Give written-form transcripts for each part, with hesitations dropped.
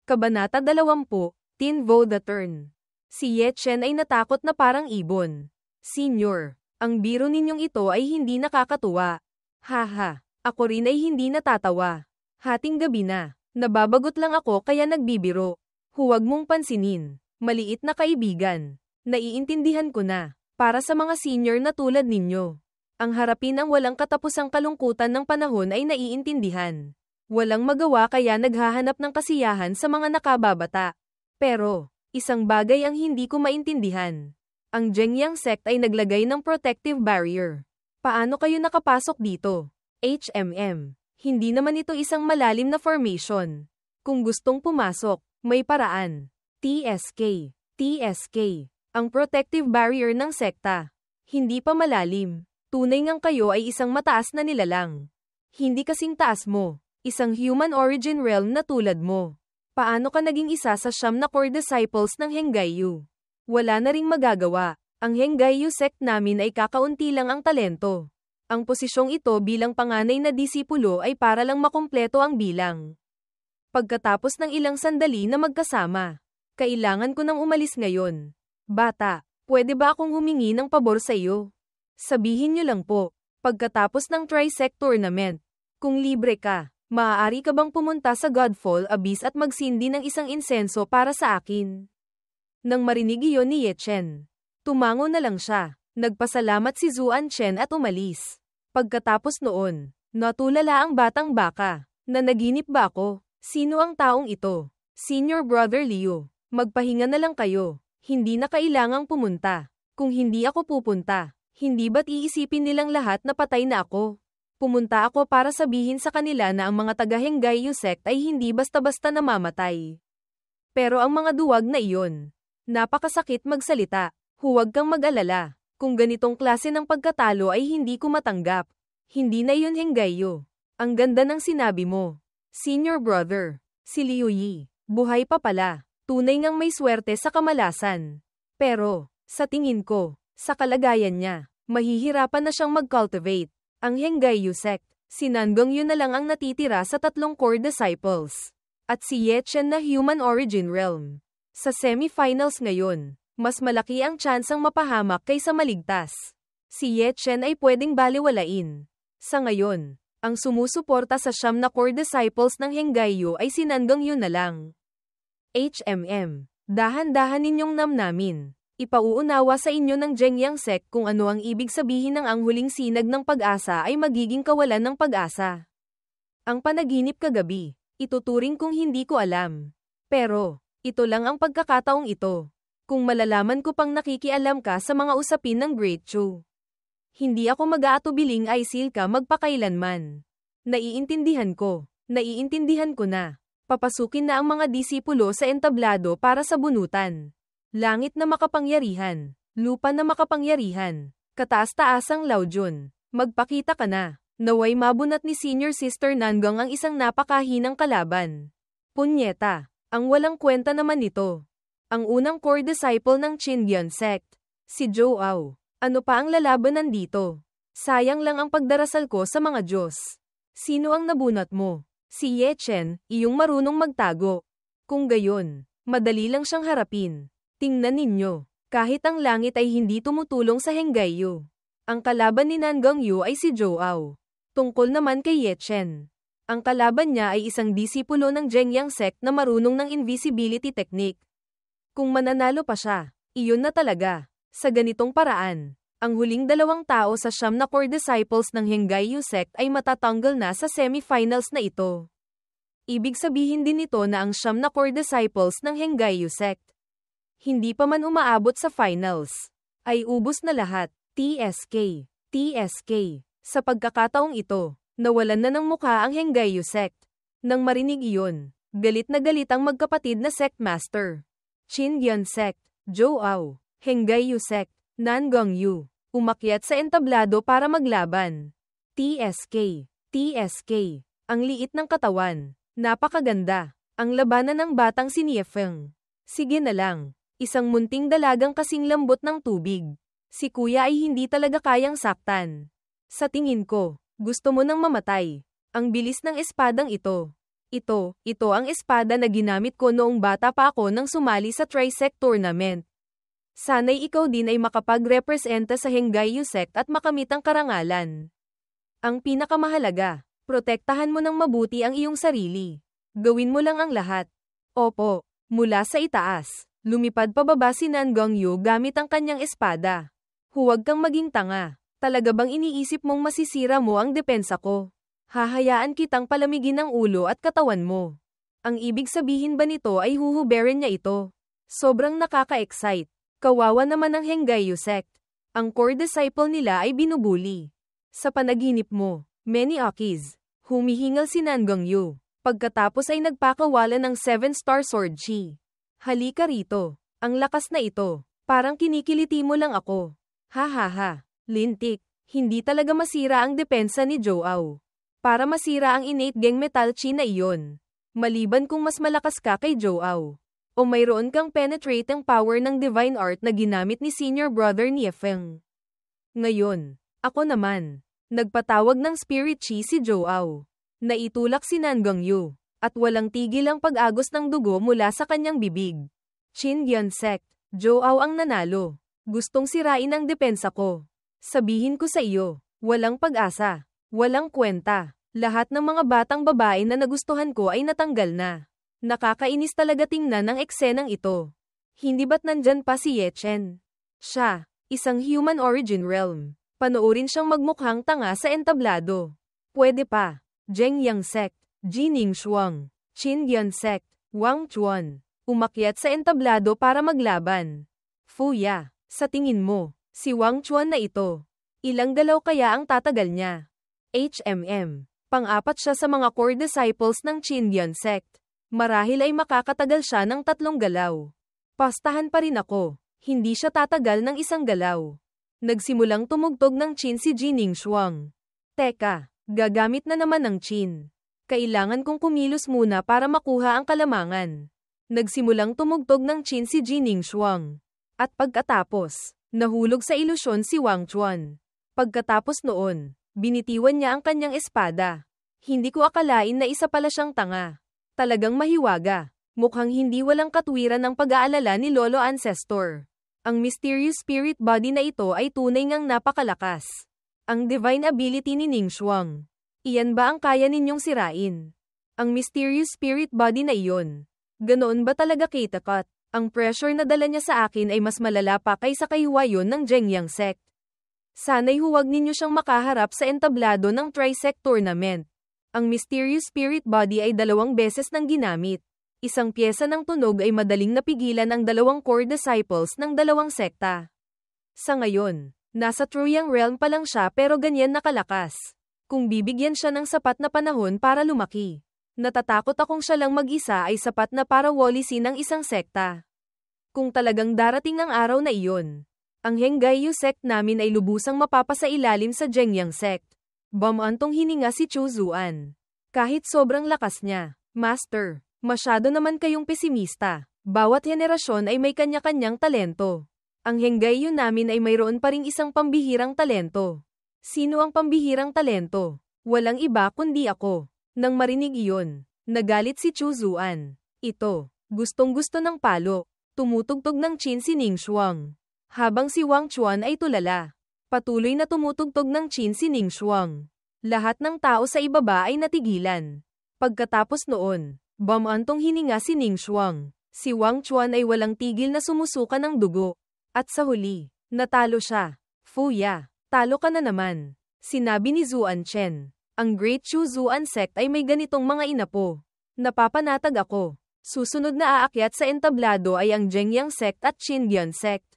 Kabanata 20, Tinvo the Turn. Si Ye Chen ay natakot na parang ibon. Senior, ang biro ninyong ito ay hindi nakakatuwa. Haha, ako rin ay hindi natatawa. Hating gabi na, nababagot lang ako kaya nagbibiro. Huwag mong pansinin, maliit na kaibigan. Naiintindihan ko na, para sa mga senior na tulad ninyo. Ang harapin ang walang katapusang kalungkutan ng panahon ay naiintindihan. Walang magawa kaya naghahanap ng kasiyahan sa mga nakababata. Pero, isang bagay ang hindi ko maintindihan. Ang Zhengyang sect ay naglagay ng protective barrier. Paano kayo nakapasok dito? HMM. Hindi naman ito isang malalim na formation. Kung gustong pumasok, may paraan. TSK. TSK. Ang protective barrier ng sekta. Hindi pa malalim. Tunay ngang kayo ay isang mataas na nilalang. Hindi kasing taas mo. Isang human origin realm na tulad mo. Paano ka naging isa sa 9 na core disciples ng Henggayu? Wala na ring magagawa. Ang Henggayu sect namin ay kakaunti lang ang talento. Ang posisyong ito bilang panganay na disipulo ay para lang makumpleto ang bilang. Pagkatapos ng ilang sandali na magkasama, kailangan ko nang umalis ngayon. Bata, pwede ba akong humingi ng pabor sa iyo? Sabihin niyo lang po, pagkatapos ng Tri-Sect Tournament, kung libre ka, maaari ka bang pumunta sa Godfall Abyss at magsindi ng isang insenso para sa akin? Nang marinig iyon ni Ye Chen, tumango na lang siya. Nagpasalamat si Zuan Chen at umalis. Pagkatapos noon, natulala ang batang baka. Nanaginip ba ako? Sino ang taong ito? Senior Brother Liu, magpahinga na lang kayo. Hindi na kailangang pumunta. Kung hindi ako pupunta, hindi ba't iisipin nilang lahat na patay na ako? Pumunta ako para sabihin sa kanila na ang mga taga-Henggayu sect ay hindi basta-basta namamatay. Pero ang mga duwag na iyon, napakasakit magsalita. Huwag kang mag-alala. Kung ganitong klase ng pagkatalo ay hindi ko matanggap. Hindi na yun Henggayu. Ang ganda ng sinabi mo. Senior brother, si Liu Yi, buhay pa pala. Tunay ngang may swerte sa kamalasan. Pero, sa tingin ko, sa kalagayan niya, mahihirapan na siyang mag-cultivate. Ang Henggayu sect, si Nangongyu na lang ang natitira sa 3 core disciples. At si Ye Chen na human origin realm. Sa semifinals ngayon, mas malaki ang tsansang mapahamak kaysa maligtas. Si Ye Chen ay pwedeng baliwalain. Sa ngayon, ang sumusuporta sa 9 na core disciples ng Henggayu ay si Nangongyu na lang. HMM, dahan-dahan ninyong namnamin. Ipauunawa sa inyo ng Zhengyang sect kung ano ang ibig sabihin ng ang huling sinag ng pag-asa ay magiging kawalan ng pag-asa. Ang panaginip kagabi, ituturing kong hindi ko alam. Pero, ito lang ang pagkakataong ito. Kung malalaman ko pang nakikialam ka sa mga usapin ng Great Chu. Hindi ako mag-aatubiling aisil ka magpakailanman. Naiintindihan ko na. Papasukin na ang mga disipulo sa entablado para sa bunutan. Langit na makapangyarihan, lupa na makapangyarihan, kataas-taasang Laojun, magpakita ka na. Naway mabunat ni Senior Sister Nangong ang isang napakahinang kalaban. Punyeta, ang walang kwenta naman nito. Ang unang core disciple ng Qingyan sect, si Zhou Ao. Ano pa ang lalabanan dito? Sayang lang ang pagdarasal ko sa mga Diyos. Sino ang nabunat mo? Si Ye Chen, iyong marunong magtago. Kung gayon, madali lang siyang harapin. Tingnan ninyo, kahit ang langit ay hindi tumutulong sa Henggayu. Ang kalaban ni Nangongyu ay si Zhou Ao. Tungkol naman kay Ye Chen. Ang kalaban niya ay isang disipulo ng Zhengyang sect na marunong ng invisibility technique. Kung mananalo pa siya, iyon na talaga. Sa ganitong paraan, ang huling 2 tao sa 9 na core disciples ng Henggayu sect ay matatanggal na sa semifinals na ito. Ibig sabihin din ito na ang 9 na core disciples ng Henggayu sect, hindi pa man umaabot sa finals, ay ubos na lahat. TSK. TSK. Sa pagkakataong ito, nawalan na ng mukha ang Henggayu sect. Nang marinig iyon, galit na galit ang magkapatid na sect master. Qingyan sect, Zhou Ao, Henggayu sect, Nangongyu, umakyat sa entablado para maglaban. TSK. TSK. Ang liit ng katawan, napakaganda. Ang labanan ng batang si Niefeng. Sige na lang. Isang munting dalagang kasing lambot ng tubig. Si kuya ay hindi talaga kayang saktan. Sa tingin ko, gusto mo nang mamatay. Ang bilis ng espadang ito. Ito ang espada na ginamit ko noong bata pa ako nang sumali sa Trisect Tournament. Sana'y ikaw din ay makapag-representa sa Henggayu Sect at makamit ang karangalan. Ang pinakamahalaga, protektahan mo ng mabuti ang iyong sarili. Gawin mo lang ang lahat. Opo, mula sa itaas, lumipad pababa si Nan Gongyu gamit ang kanyang espada. Huwag kang maging tanga. Talaga bang iniisip mong masisira mo ang depensa ko? Hahayaan kitang palamigin ang ulo at katawan mo. Ang ibig sabihin ba nito ay huhuberin niya ito? Sobrang nakaka-excite. Kawawa naman ang Henggayu Sect. Ang core disciple nila ay binubuli. Sa panaginip mo, many Akis, humihingal si Nan Gongyu. Pagkatapos ay nagpakawala ng 7-star sword chi. Halika rito. Ang lakas na ito. Parang kinikiliti mo lang ako. Ha ha ha. Lintik. Hindi talaga masira ang depensa ni Joao. Para masira ang innate gang metal chi na iyon. Maliban kung mas malakas ka kay Joao. O mayroon kang penetrating power ng divine art na ginamit ni senior brother ni Efeng. Ngayon, ako naman. Nagpatawag ng spirit chi si Joao. Naitulak si Nan Gongyu. At walang tigil ang pag-agos ng dugo mula sa kanyang bibig. Qingyan Sect. Joao ang nanalo. Gustong sirain ang depensa ko. Sabihin ko sa iyo, walang pag-asa. Walang kwenta. Lahat ng mga batang babae na nagustuhan ko ay natanggal na. Nakakainis talaga tingnan ang eksenang ito. Hindi ba't nandyan pa si Ye Chen? Siya, isang human origin realm. Panoorin siyang magmukhang tanga sa entablado. Pwede pa. Zheng Yang Sect, Jining Shuang, Qingyan Sect, Wang Chuan. Umakyat sa entablado para maglaban. Fuya, sa tingin mo, si Wang Chuan na ito. Ilang galaw kaya ang tatagal niya? Pang-apat siya sa mga core disciples ng Qingyan Sect. Marahil ay makakatagal siya ng 3 galaw. Pastahan pa rin ako. Hindi siya tatagal ng 1 galaw. Nagsimulang tumugtog ng chin si Jining Shuang. Teka, gagamit na naman ng chin. Kailangan kong kumilos muna para makuha ang kalamangan. Nagsimulang tumugtog ng chin si Jining Shuang. At pagkatapos, nahulog sa ilusyon si Wang Chuan. Pagkatapos noon, binitiwan niya ang kanyang espada. Hindi ko akalain na isa pala siyang tanga. Talagang mahiwaga. Mukhang hindi walang katwiran ang pag-aalala ni Lolo Ancestor. Ang mysterious spirit body na ito ay tunay ngang napakalakas. Ang divine ability ni Ning Shuang. Iyan ba ang kaya ninyong sirain? Ang mysterious spirit body na iyon. Ganoon ba talaga Kate-Cut? Ang pressure na dala niya sa akin ay mas malala pa kaysa kayuwayon ng Zhengyang Sect. Sana'y huwag ninyo siyang makaharap sa entablado ng Trisect Tournament. Ang mysterious spirit body ay 2 beses nang ginamit. Isang pyesa ng tunog ay madaling napigilan ang 2 core disciples ng 2 sekta. Sa ngayon, nasa Truyang realm pa lang siya pero ganyan nakalakas. Kung bibigyan siya ng sapat na panahon para lumaki. Natatakot akong siya lang mag-isa ay sapat na para walisin ang isang sekta. Kung talagang darating ang araw na iyon, ang Henggayu Sect namin ay lubusang mapapasailalim sa Zhengyang Sect. Bumantong hininga si Chu Zuan. Kahit sobrang lakas niya, Master, masyado naman kayong pesimista. Bawat henerasyon ay may kanya-kanyang talento. Ang Henggayu namin ay mayroon pa ring isang pambihirang talento. Sino ang pambihirang talento? Walang iba kundi ako. Nang marinig iyon, nagalit si Chu Zuan. Ito, gustong-gusto ng palo. Tumutugtog ng chin si Ning Shuang. Habang si Wang Chuan ay tulala. Patuloy na tumutugtog ng chin si Ning Shuang. Lahat ng tao sa ibaba ay natigilan. Pagkatapos noon, bumantong hininga si Ning Shuang. Si Wang Chuan ay walang tigil na sumusuka ng dugo. At sa huli, natalo siya. Fuya, talo ka na naman. Sinabi ni Zuan Chen. Ang Great Chu Zuan Sect ay may ganitong mga inapo. Napapanatag ako. Susunod na aakyat sa entablado ay ang Zhengyang Sect at Qingyan Sect.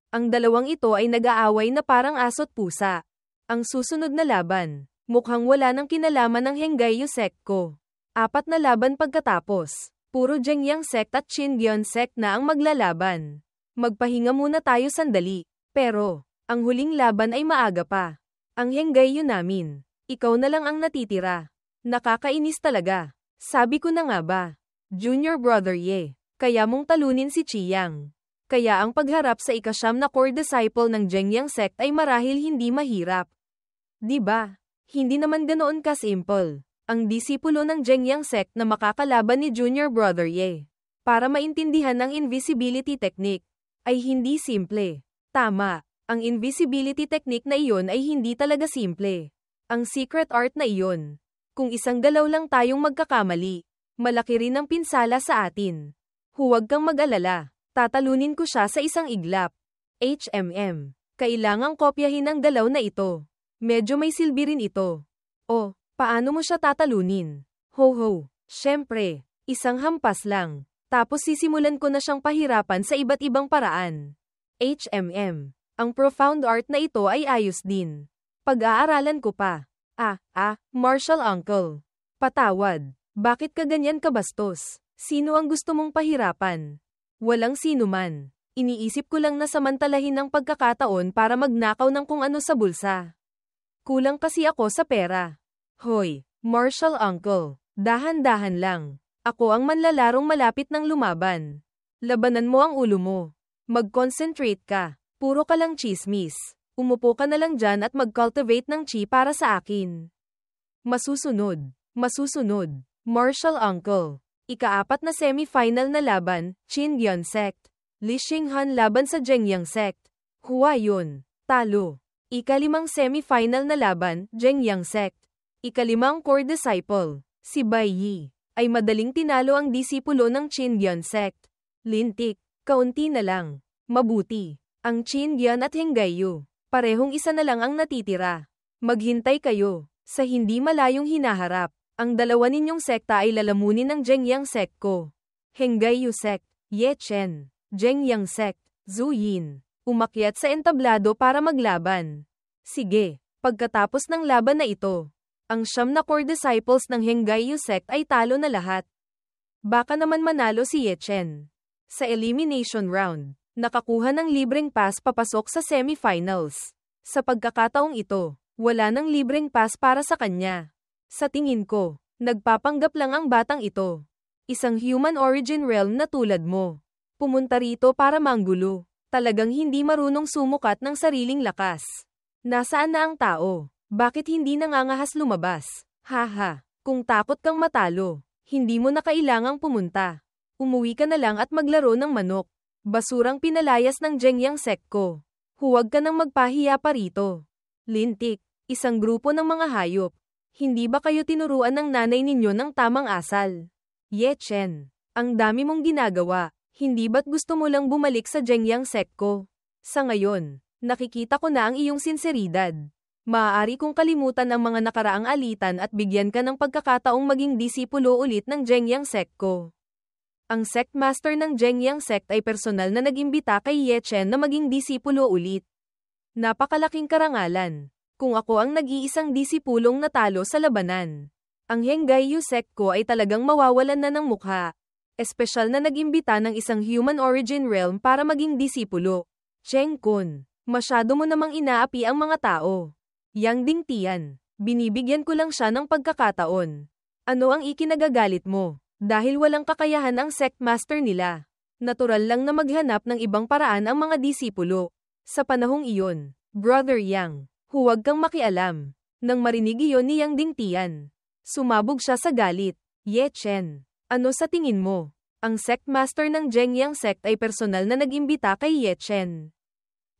Ang dalawang ito ay nag-aaway na parang aso't pusa. Ang susunod na laban, mukhang wala nang kinalaman ng Henggayu Sect ko. 4 na laban pagkatapos, puro Zhengyang Sect at Qingyan Sect na ang maglalaban. Magpahinga muna tayo sandali. Pero, ang huling laban ay maaga pa. Ang Henggayu namin, ikaw na lang ang natitira. Nakakainis talaga. Sabi ko na nga ba, Junior Brother Ye, kaya mong talunin si Chiyang. Kaya ang pagharap sa ika-9 na core disciple ng Zhengyang Sect ay marahil hindi mahirap. Di ba? Hindi naman ganoon ka-simple. ang disipulo ng Zhengyang sect na makakalaban ni Junior Brother Ye. Para maintindihan ang invisibility technique, ay hindi simple. Tama, ang invisibility technique na iyon ay hindi talaga simple. Ang secret art na iyon. Kung isang galaw lang tayong magkakamali, malaki rin ang pinsala sa atin. Huwag kang mag-alala, tatalunin ko siya sa isang iglap. Kailangang kopyahin ang galaw na ito. Medyo may silbi rin ito. O, paano mo siya tatalunin? Ho, syempre, isang hampas lang. Tapos sisimulan ko na siyang pahirapan sa iba't ibang paraan. Ang profound art na ito ay ayos din. Pag-aaralan ko pa. Martial Uncle. Patawad. Bakit ka ganyan kabastos? Sino ang gusto mong pahirapan? Walang sino man. Iniisip ko lang na samantalahin ang pagkakataon para magnakaw ng kung ano sa bulsa. Kulang kasi ako sa pera. Hoy, Martial Uncle. Dahan-dahan lang. Ako ang manlalarong malapit ng lumaban. Labanan mo ang ulo mo. Mag-concentrate ka. Puro ka lang chismis. Umupo ka na lang dyan at mag-cultivate ng chi para sa akin. Masusunod. Martial Uncle. Ika-4 na semi-final na laban, Qingyuan Sect. Li Xinghan laban sa Zhengyang Sect. Huayun. Talo. Ika-5 semi-final na laban, Zhengyang Sect. Ika-5 core disciple, si Bai Yi, ay madaling tinalo ang disipulo ng Qingyuan Sect. Lintik. Kaunti na lang. Mabuti. Ang Qingyuan at Henggayu, parehong isa na lang ang natitira. Maghintay kayo. Sa hindi malayong hinaharap, ang dalawa ninyong sekta ay lalamunin ng Zhengyang Sect ko. Henggayu Sect, Ye Chen. Zhengyang Sect, Zhu Yin. Umakyat sa entablado para maglaban. Sige, pagkatapos ng laban na ito, ang 9 na core disciples ng Henggayu Sect ay talo na lahat. Baka naman manalo si Ye Chen. Sa elimination round, nakakuha ng libreng pass papasok sa semifinals. Sa pagkakataong ito, wala nang libreng pass para sa kanya. Sa tingin ko, nagpapanggap lang ang batang ito. Isang human origin realm na tulad mo. Pumunta rito para manggulo. Talagang hindi marunong sumukat ng sariling lakas. Nasaan na ang tao? Bakit hindi nangangahas lumabas? Haha, kung takot kang matalo, hindi mo na kailangang pumunta. Umuwi ka na lang at maglaro ng manok. Basurang pinalayas ng Zhengyang Sect ko. Huwag ka nang magpahiya pa rito. Lintik, isang grupo ng mga hayop. Hindi ba kayo tinuruan ng nanay ninyo ng tamang asal? Ye Chen, ang dami mong ginagawa. Hindi ba't gusto mo lang bumalik sa Zhengyang Sect ko? Sa ngayon, nakikita ko na ang iyong sinseridad. Maaari kong kalimutan ang mga nakaraang alitan at bigyan ka ng pagkakataong maging disipulo ulit ng Zhengyang Sect ko. Ang sect master ng Zhengyang Sect ay personal na nag-imbita kay Ye Chen na maging disipulo ulit. Napakalaking karangalan. Kung ako ang nag-iisang disipulong natalo sa labanan, ang Henggayu Sect ko ay talagang mawawalan na ng mukha. Espesyal na nag-imbita ng isang human origin realm para maging disipulo. Cheng Kun, masyado mo namang inaapi ang mga tao. Yang Ding Tian, binibigyan ko lang siya ng pagkakataon. Ano ang ikinagagalit mo? Dahil walang kakayahan ang sect master nila. Natural lang na maghanap ng ibang paraan ang mga disipulo. Sa panahong iyon, Brother Yang, huwag kang makialam. Nang marinig iyon ni Yang Ding Tian, sumabog siya sa galit. Ye Chen, ano sa tingin mo? Ang sect master ng Zhengyang Sect ay personal na nag-imbita kay Ye Chen.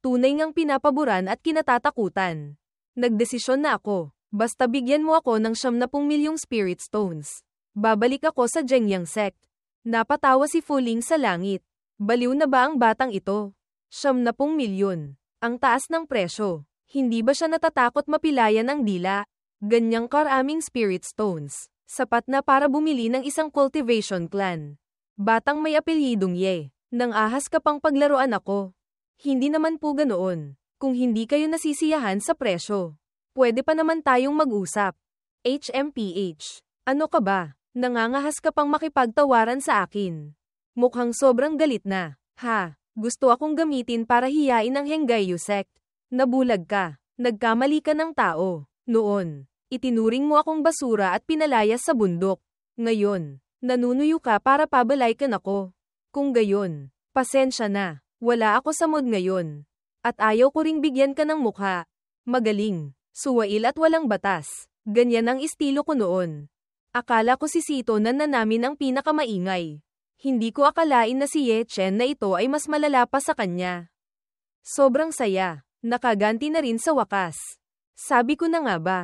Tunay ngang pinapaboran at kinatatakutan. Nagdesisyon na ako. Basta bigyan mo ako ng 70 milyong spirit stones. Babalik ako sa Zhengyang Sect. Napatawa si Fu Ling sa langit. Baliw na ba ang batang ito? 70 milyon. Ang taas ng presyo. Hindi ba siya natatakot mapilayan ng dila? Ganyang karaming spirit stones. Sapat na para bumili ng isang cultivation clan. Batang may apelyidong Ye. Nang ahas ka pang paglaruan ako. Hindi naman po ganoon. Kung hindi kayo nasisiyahan sa presyo, pwede pa naman tayong mag-usap. HMPH. Ano ka ba? Nangangahas ka pang makipagtawaran sa akin. Mukhang sobrang galit na. Ha, gusto akong gamitin para hiyain ang Henggayu Sect. Nabulag ka. Nagkamali ka ng tao. Noon, itinuring mo akong basura at pinalayas sa bundok. Ngayon, nanunuyo ka para pabalaykan ako. Kung gayon, pasensya na. Wala ako sa mood ngayon. At ayaw ko ring bigyan ka ng mukha. Magaling, suwail at walang batas. Ganyan ang estilo ko noon. Akala ko si Sito na namin ang pinakamaingay. Hindi ko akalain na si Ye Chen na ito ay mas malala pa sa kanya. Sobrang saya. Nakaganti na rin sa wakas. Sabi ko na nga ba?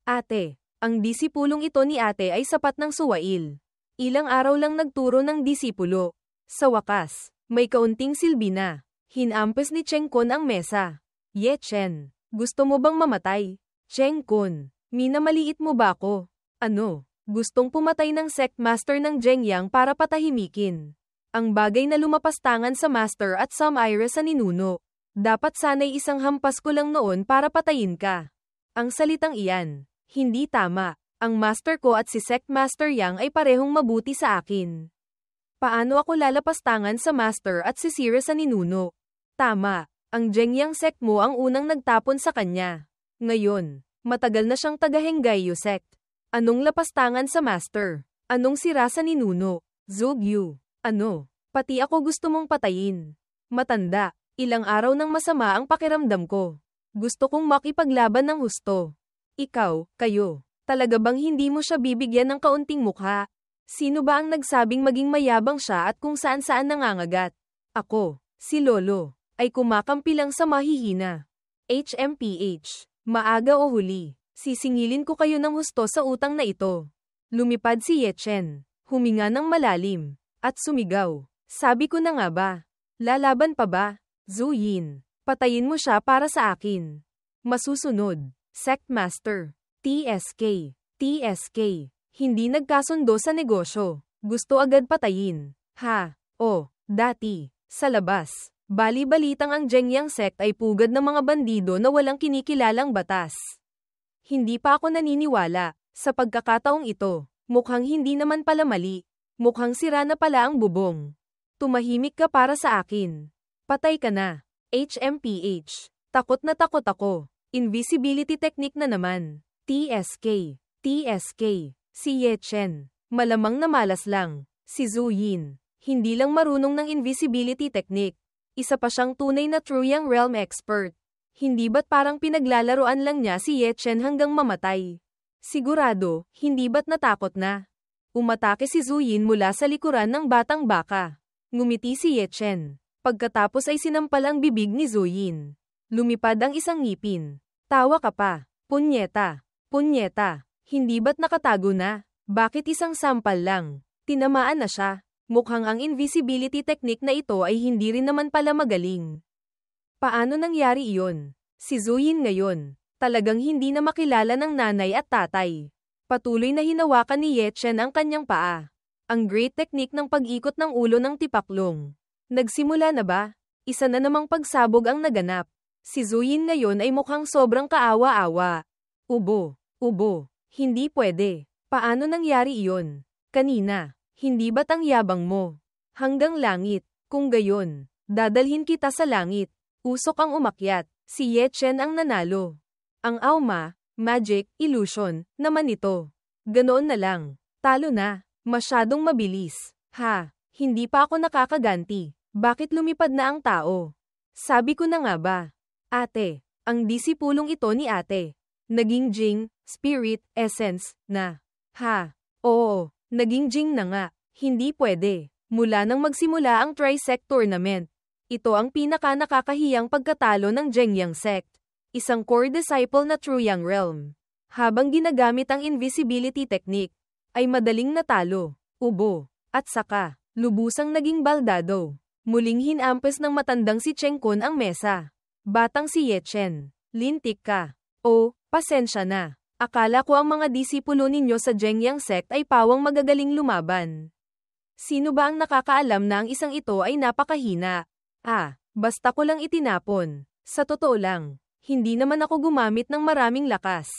Ate, ang disipulong ito ni ate ay sapat ng suwail. Ilang araw lang nagturo ng disipulo. Sa wakas, may kaunting silbi na. Hinampes ni Cheng Kun ang mesa. Ye Chen, gusto mo bang mamatay? Cheng Kun, minamaliit mo ba ako? Ano? Gustong pumatay ng sect master ng Zhengyang para patahimikin. Ang bagay na lumapastangan sa master at some ire sa ninuno. Dapat sana'y isang hampas ko lang noon para patayin ka. Ang salitang iyan, hindi tama. Ang master ko at si sect master Yang ay parehong mabuti sa akin. Paano ako lalapastangan sa master at sisira sa ninuno? Tama, ang Zhengyang sect mo ang unang nagtapon sa kanya. Ngayon, matagal na siyang taga-Henggayu sect. Anong lapastangan sa master? Anong sira sa ninuno? Zugyu, ano? Pati ako gusto mong patayin. Matanda, ilang araw nang masama ang pakiramdam ko. Gusto kong makipaglaban ng husto. Ikaw, kayo, talaga bang hindi mo siya bibigyan ng kaunting mukha? Sino ba ang nagsabing maging mayabang siya at kung saan-saan nangangagat? Ako, si Lolo, ay kumakampi lang sa mahihina. HMPH, maaga o huli. Sisingilin ko kayo ng husto sa utang na ito. Lumipad si Ye Chen, huminga ng malalim, at sumigaw. Sabi ko na nga ba? Lalaban pa ba? Zhu Yin, patayin mo siya para sa akin. Masusunod, Sect Master, TSK, hindi nagkasundo sa negosyo. Gusto agad patayin. Dati, sa labas. Bali-balitang ang Zhengyang sect ay pugad ng mga bandido na walang kinikilalang batas. Hindi pa ako naniniwala. Sa pagkakataong ito, mukhang hindi naman pala mali. Mukhang sira na pala ang bubong. Tumahimik ka para sa akin. Patay ka na. HMPH. Takot na takot ako. Invisibility technique na naman. TSK. Si Ye Chen. Malamang na malas lang. Si Zhu Yin. Hindi lang marunong ng invisibility technique. Isa pa siyang tunay na true Yang Realm expert. Hindi ba't parang pinaglalaroan lang niya si Ye Chen hanggang mamatay? Sigurado, hindi ba't natakot na? Umatake si Zhu Yin mula sa likuran ng batang baka. Ngumiti si Ye Chen. Pagkatapos ay sinampal ang bibig ni Zhu Yin. Lumipad ang isang ngipin. Tawa ka pa. Punyeta. Hindi ba't nakatago na? Bakit isang sampal lang? Tinamaan na siya. Mukhang ang invisibility technique na ito ay hindi rin naman pala magaling. Paano nangyari iyon? Si Zhu Yin ngayon, talagang hindi na makilala ng nanay at tatay. Patuloy na hinawakan ni Ye Chen ang kanyang paa. Ang great technique ng pag-ikot ng ulo ng tipaklong. Nagsimula na ba? Isa na namang pagsabog ang naganap. Si Zhu Yin ngayon ay mukhang sobrang kaawa-awa. Ubo. Hindi pwede. Paano nangyari iyon? Kanina, hindi ba't ang yabang mo? Hanggang langit, kung gayon, dadalhin kita sa langit. Usok ang umakyat, si Ye Chen ang nanalo. Ang Auma, magic, illusion, naman ito. Ganoon na lang, talo na, masyadong mabilis. Hindi pa ako nakakaganti. Bakit lumipad na ang tao? Sabi ko na nga ba? Ate, ang disipulong ito ni ate. Naging Jing, spirit, essence, na. Oo, naging Jing na nga. Hindi pwede. Mula nang magsimula ang Tri-Sect Tournament. Ito ang pinaka-nakakahiyang pagkatalo ng Zhengyang sect. Isang core disciple na true Yang Realm. Habang ginagamit ang invisibility technique, ay madaling natalo, ubo, at saka, lubusang naging baldado. Muling hinampes ng matandang si Cheng Kun ang mesa. Batang si Ye Chen, lintik ka. Pasensya na. Akala ko ang mga disipulo ninyo sa Zhengyang sect ay pawang magagaling lumaban. Sino ba ang nakakaalam na ang isang ito ay napakahina? Basta ko lang itinapon. Sa totoo lang, hindi naman ako gumamit ng maraming lakas.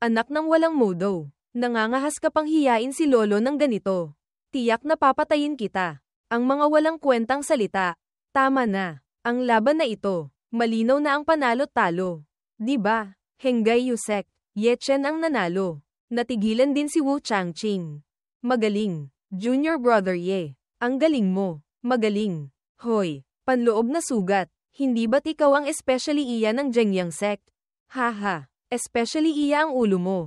Anak ng walang modo. Nangangahas ka pang hiyain si Lolo ng ganito. Tiyak na papatayin kita. Ang mga walang kwentang salita. Tama na. Ang laban na ito, malinaw na ang panalo-talo. Diba? Henggayu sect. Ye Chen ang nanalo. Natigilan din si Wu Changqing. Magaling. Junior brother Ye. Ang galing mo. Magaling. Hoy. Panloob na sugat. Hindi ba't ikaw ang especially iya ng Zhengyang sect? Especially iya ang ulo mo.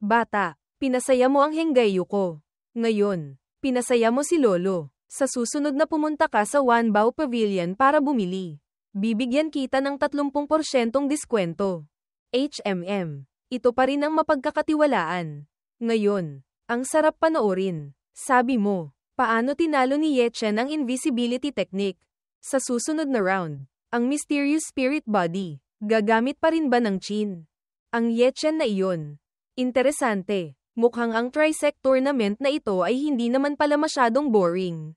Bata. Pinasaya mo ang Henggayu ko. Ngayon, pinasaya mo si Lolo. Sa susunod na pumunta ka sa Wanbao Pavilion para bumili. Bibigyan kita ng 30% diskwento. HMM. Ito pa rin ang mapagkakatiwalaan. Ngayon, ang sarap panoorin. Sabi mo, paano tinalo ni Ye Chen ang invisibility technique? Sa susunod na round, ang mysterious spirit body, gagamit pa rin ba ng Qin? Ang Ye Chen na iyon. Interesante. Mukhang ang Trisect tournament na ito ay hindi naman pala masyadong boring.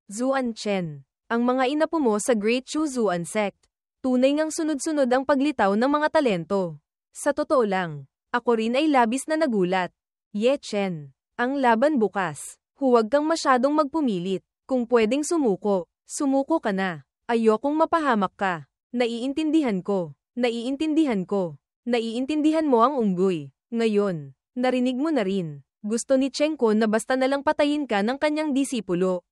Zuan Chen. Ang mga inapo mo sa Great Chu Zuan Sect. Tunay ngang sunod-sunod ang paglitaw ng mga talento. Sa totoo lang, ako rin ay labis na nagulat. Ye Chen. Ang laban bukas. Huwag kang masyadong magpumilit. Kung pwedeng sumuko, sumuko ka na. Ayokong mapahamak ka. Naiintindihan ko. Naiintindihan ko. Naiintindihan mo ang unggoy. Ngayon, narinig mo na rin. Gusto ni Cheng Kun na basta nalang patayin ka ng kanyang disipulo.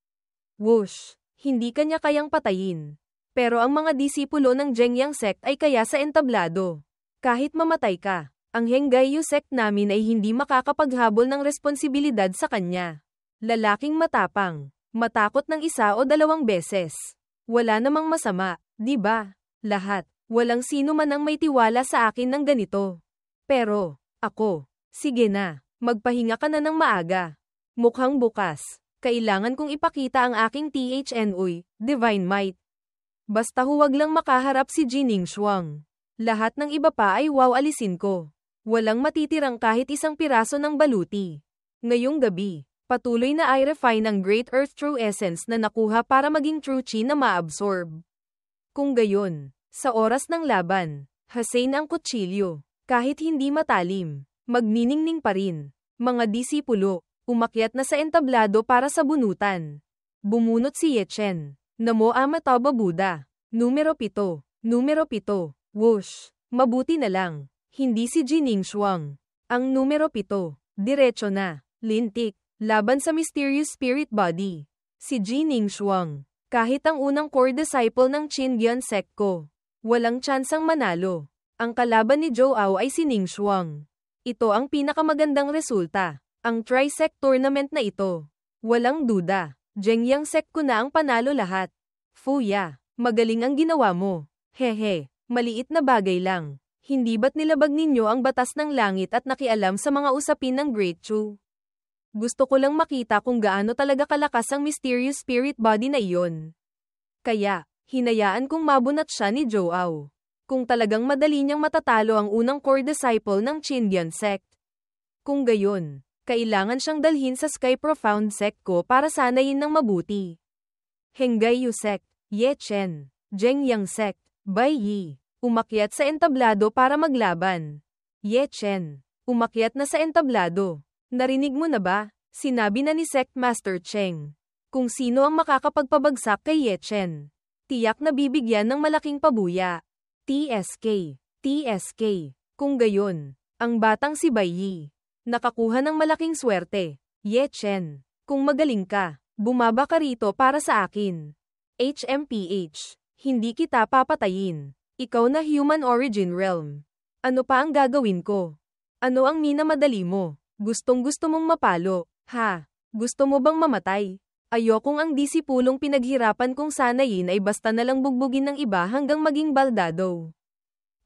Whoosh! Hindi kanya kayang patayin. Pero ang mga disipulo ng Zhengyang Sect ay kaya sa entablado. Kahit mamatay ka, ang Henggayu Sect namin ay hindi makakapaghabol ng responsibilidad sa kanya. Lalaking matapang. Matakot ng 1 o 2 beses. Wala namang masama, di ba? Lahat. Walang sino man ang may tiwala sa akin ng ganito. Pero, ako. Sige na, magpahinga ka na ng maaga. Mukhang bukas. Kailangan kong ipakita ang aking THNUy, Divine Might. Basta huwag lang makaharap si Jining Shuang. Lahat ng iba pa ay alisin ko. Walang matitirang kahit isang piraso ng baluti. Ngayong gabi, patuloy na i-refine ang Great Earth True Essence na nakuha para maging True Chi na ma-absorb. Kung gayon, sa oras ng laban, hasain ang kutsilyo. Kahit hindi matalim, magniningning pa rin. Mga disipulo, umakyat na sa entablado para sa bunutan. Bumunot si Ye Chen. Namo Amitaba Buddha. Numero 7. Numero 7. Whoosh. Mabuti na lang. Hindi si Jining Shuang. Ang numero 7. Diretso na. Lintik. Laban sa mysterious spirit body. Si Jining Shuang. Kahit ang unang core disciple ng Qingyuan Sect ko. Walang tsansang manalo. Ang kalaban ni Zhou Ao ay si Ning Shuang. Ito ang pinakamagandang resulta. Ang Trisect tournament na ito. Walang duda. Zhengyang Sect ko na ang panalo lahat. Fuya, magaling ang ginawa mo. Hehe, maliit na bagay lang. Hindi ba't nilabag ninyo ang batas ng langit at nakialam sa mga usapin ng Great Chu? Gusto ko lang makita kung gaano talaga kalakas ang mysterious spirit body na iyon. Kaya, hinayaan kong mabunat siya ni Zhou Ao. Kung talagang madali niyang matatalo ang unang core disciple ng Qingyuan Sect. Kung gayon, kailangan siyang dalhin sa Sky Profound Sect ko para sanayin ng mabuti. Henggayu Sect, Ye Chen, Zhengyang Sect, Bai Yi, umakyat sa entablado para maglaban. Ye Chen, umakyat na sa entablado. Narinig mo na ba? Sinabi na ni Sect Master Cheng. Kung sino ang makakapagpabagsak kay Ye Chen. Tiyak na bibigyan ng malaking pabuya. TSK. TSK. Kung gayon, ang batang si Bai Yi. Nakakuha ng malaking swerte. Ye Chen. Kung magaling ka, bumaba ka rito para sa akin. HMPH. Hindi kita papatayin. Ikaw na human origin realm. Ano pa ang gagawin ko? Ano ang minamadali mo? Gustong-gusto mong mapalo. Ha? Gusto mo bang mamatay? Ayokong ang disipulong pinaghirapan kong sanayin ay basta nalang bugbugin ng iba hanggang maging baldado.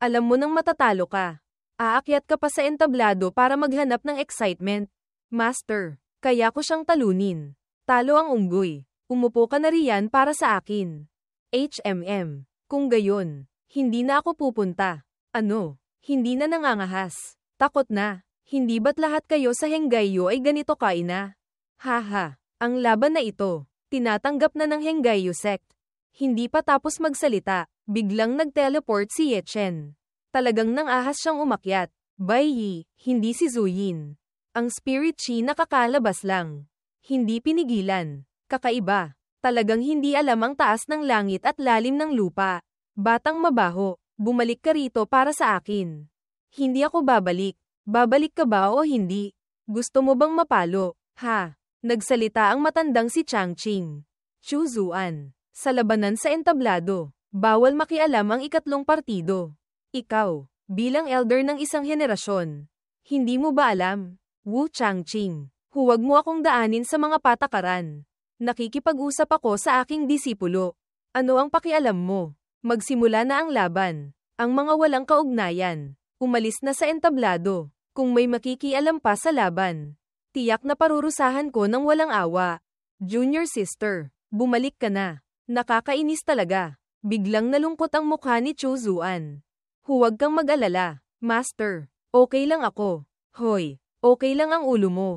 Alam mo nang matatalo ka. Aakyat ka pa sa entablado para maghanap ng excitement. Master, kaya ko siyang talunin. Talo ang unggoy. Umupo ka na riyan para sa akin. HMM. Kung gayon, hindi na ako pupunta. Ano? Hindi na nangangahas. Takot na. Hindi ba't lahat kayo sa Henggayu ay ganito kaina? Haha. Ang laban na ito, tinatanggap na ng Henggayu Sect. Hindi pa tapos magsalita, biglang nag-teleport si Ye Chen. Talagang nang-ahas siyang umakyat. Bai Yi, hindi si Zuyin. Ang spirit chi nakakalabas lang. Hindi pinigilan. Kakaiba. Talagang hindi alam ang taas ng langit at lalim ng lupa. Batang mabaho, bumalik ka rito para sa akin. Hindi ako babalik. Babalik ka ba o hindi? Gusto mo bang mapalo? Ha? Nagsalita ang matandang si Changqing. Chu Zuan. Sa labanan sa entablado, bawal makialam ang ikatlong partido. Ikaw, bilang elder ng isang henerasyon, hindi mo ba alam? Wu Changqing, huwag mo akong daanin sa mga patakaran. Nakikipag-usap ako sa aking disipulo. Ano ang pakialam mo? Magsimula na ang laban. Ang mga walang kaugnayan, umalis na sa entablado. Kung may makikialam pa sa laban, tiyak na parurusahan ko ng walang awa. Junior sister, bumalik ka na. Nakakainis talaga. Biglang nalungkot ang mukha ni Chu Zuan. Huwag kang mag-alala, master. Okay lang ako. Hoy, okay lang ang ulo mo.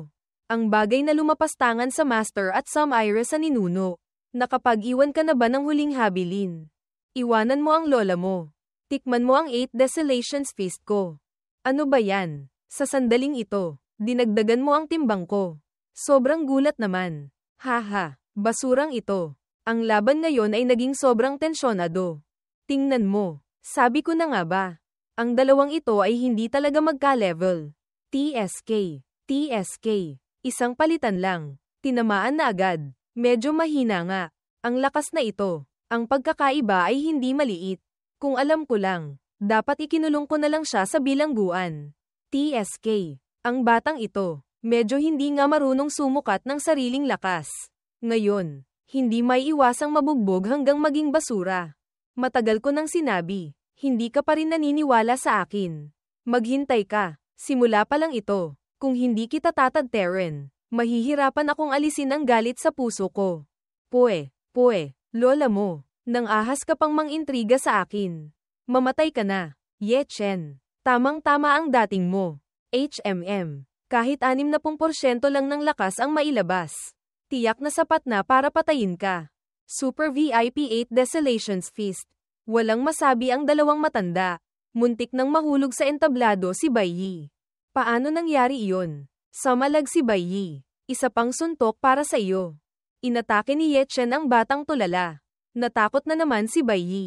Ang bagay na lumapastangan sa master at some ira sa ninuno. Nakapag-iwan ka na ba ng huling habilin? Iwanan mo ang lola mo. Tikman mo ang 8 Desolations Feast ko. Ano ba yan? Sa sandaling ito, dinagdagan mo ang timbang ko. Sobrang gulat naman. Haha, basurang ito. Ang laban ngayon ay naging sobrang tensyonado. Tingnan mo, sabi ko na nga ba? Ang dalawang ito ay hindi talaga magka-level. TSK. Isang palitan lang. Tinamaan na agad. Medyo mahina nga. Ang lakas na ito. Ang pagkakaiba ay hindi maliit. Kung alam ko lang, dapat ikinulong ko na lang siya sa bilangguan. TSK. Ang batang ito, medyo hindi nga marunong sumukat ng sariling lakas. Ngayon, hindi may iwasang mabugbog hanggang maging basura. Matagal ko nang sinabi, hindi ka pa rin naniniwala sa akin. Maghintay ka, simula pa lang ito. Kung hindi kita tatadterin, mahihirapan akong alisin ang galit sa puso ko. Pue, lola mo, nang ahas ka pang mangintriga sa akin. Mamatay ka na, Ye Chen. Tamang-tama ang dating mo. HMM. Kahit 60% lang ng lakas ang mailabas. Tiyak na sapat na para patayin ka. Super VIP 8 Desolations Feast. Walang masabi ang dalawang matanda. Muntik nang mahulog sa entablado si Bai Yi. Paano nangyari iyon? Samalag si Bai Yi. Isa pang suntok para sa iyo. Inatake ni Ye Chen ang batang tulala. Natakot na naman si Bai Yi.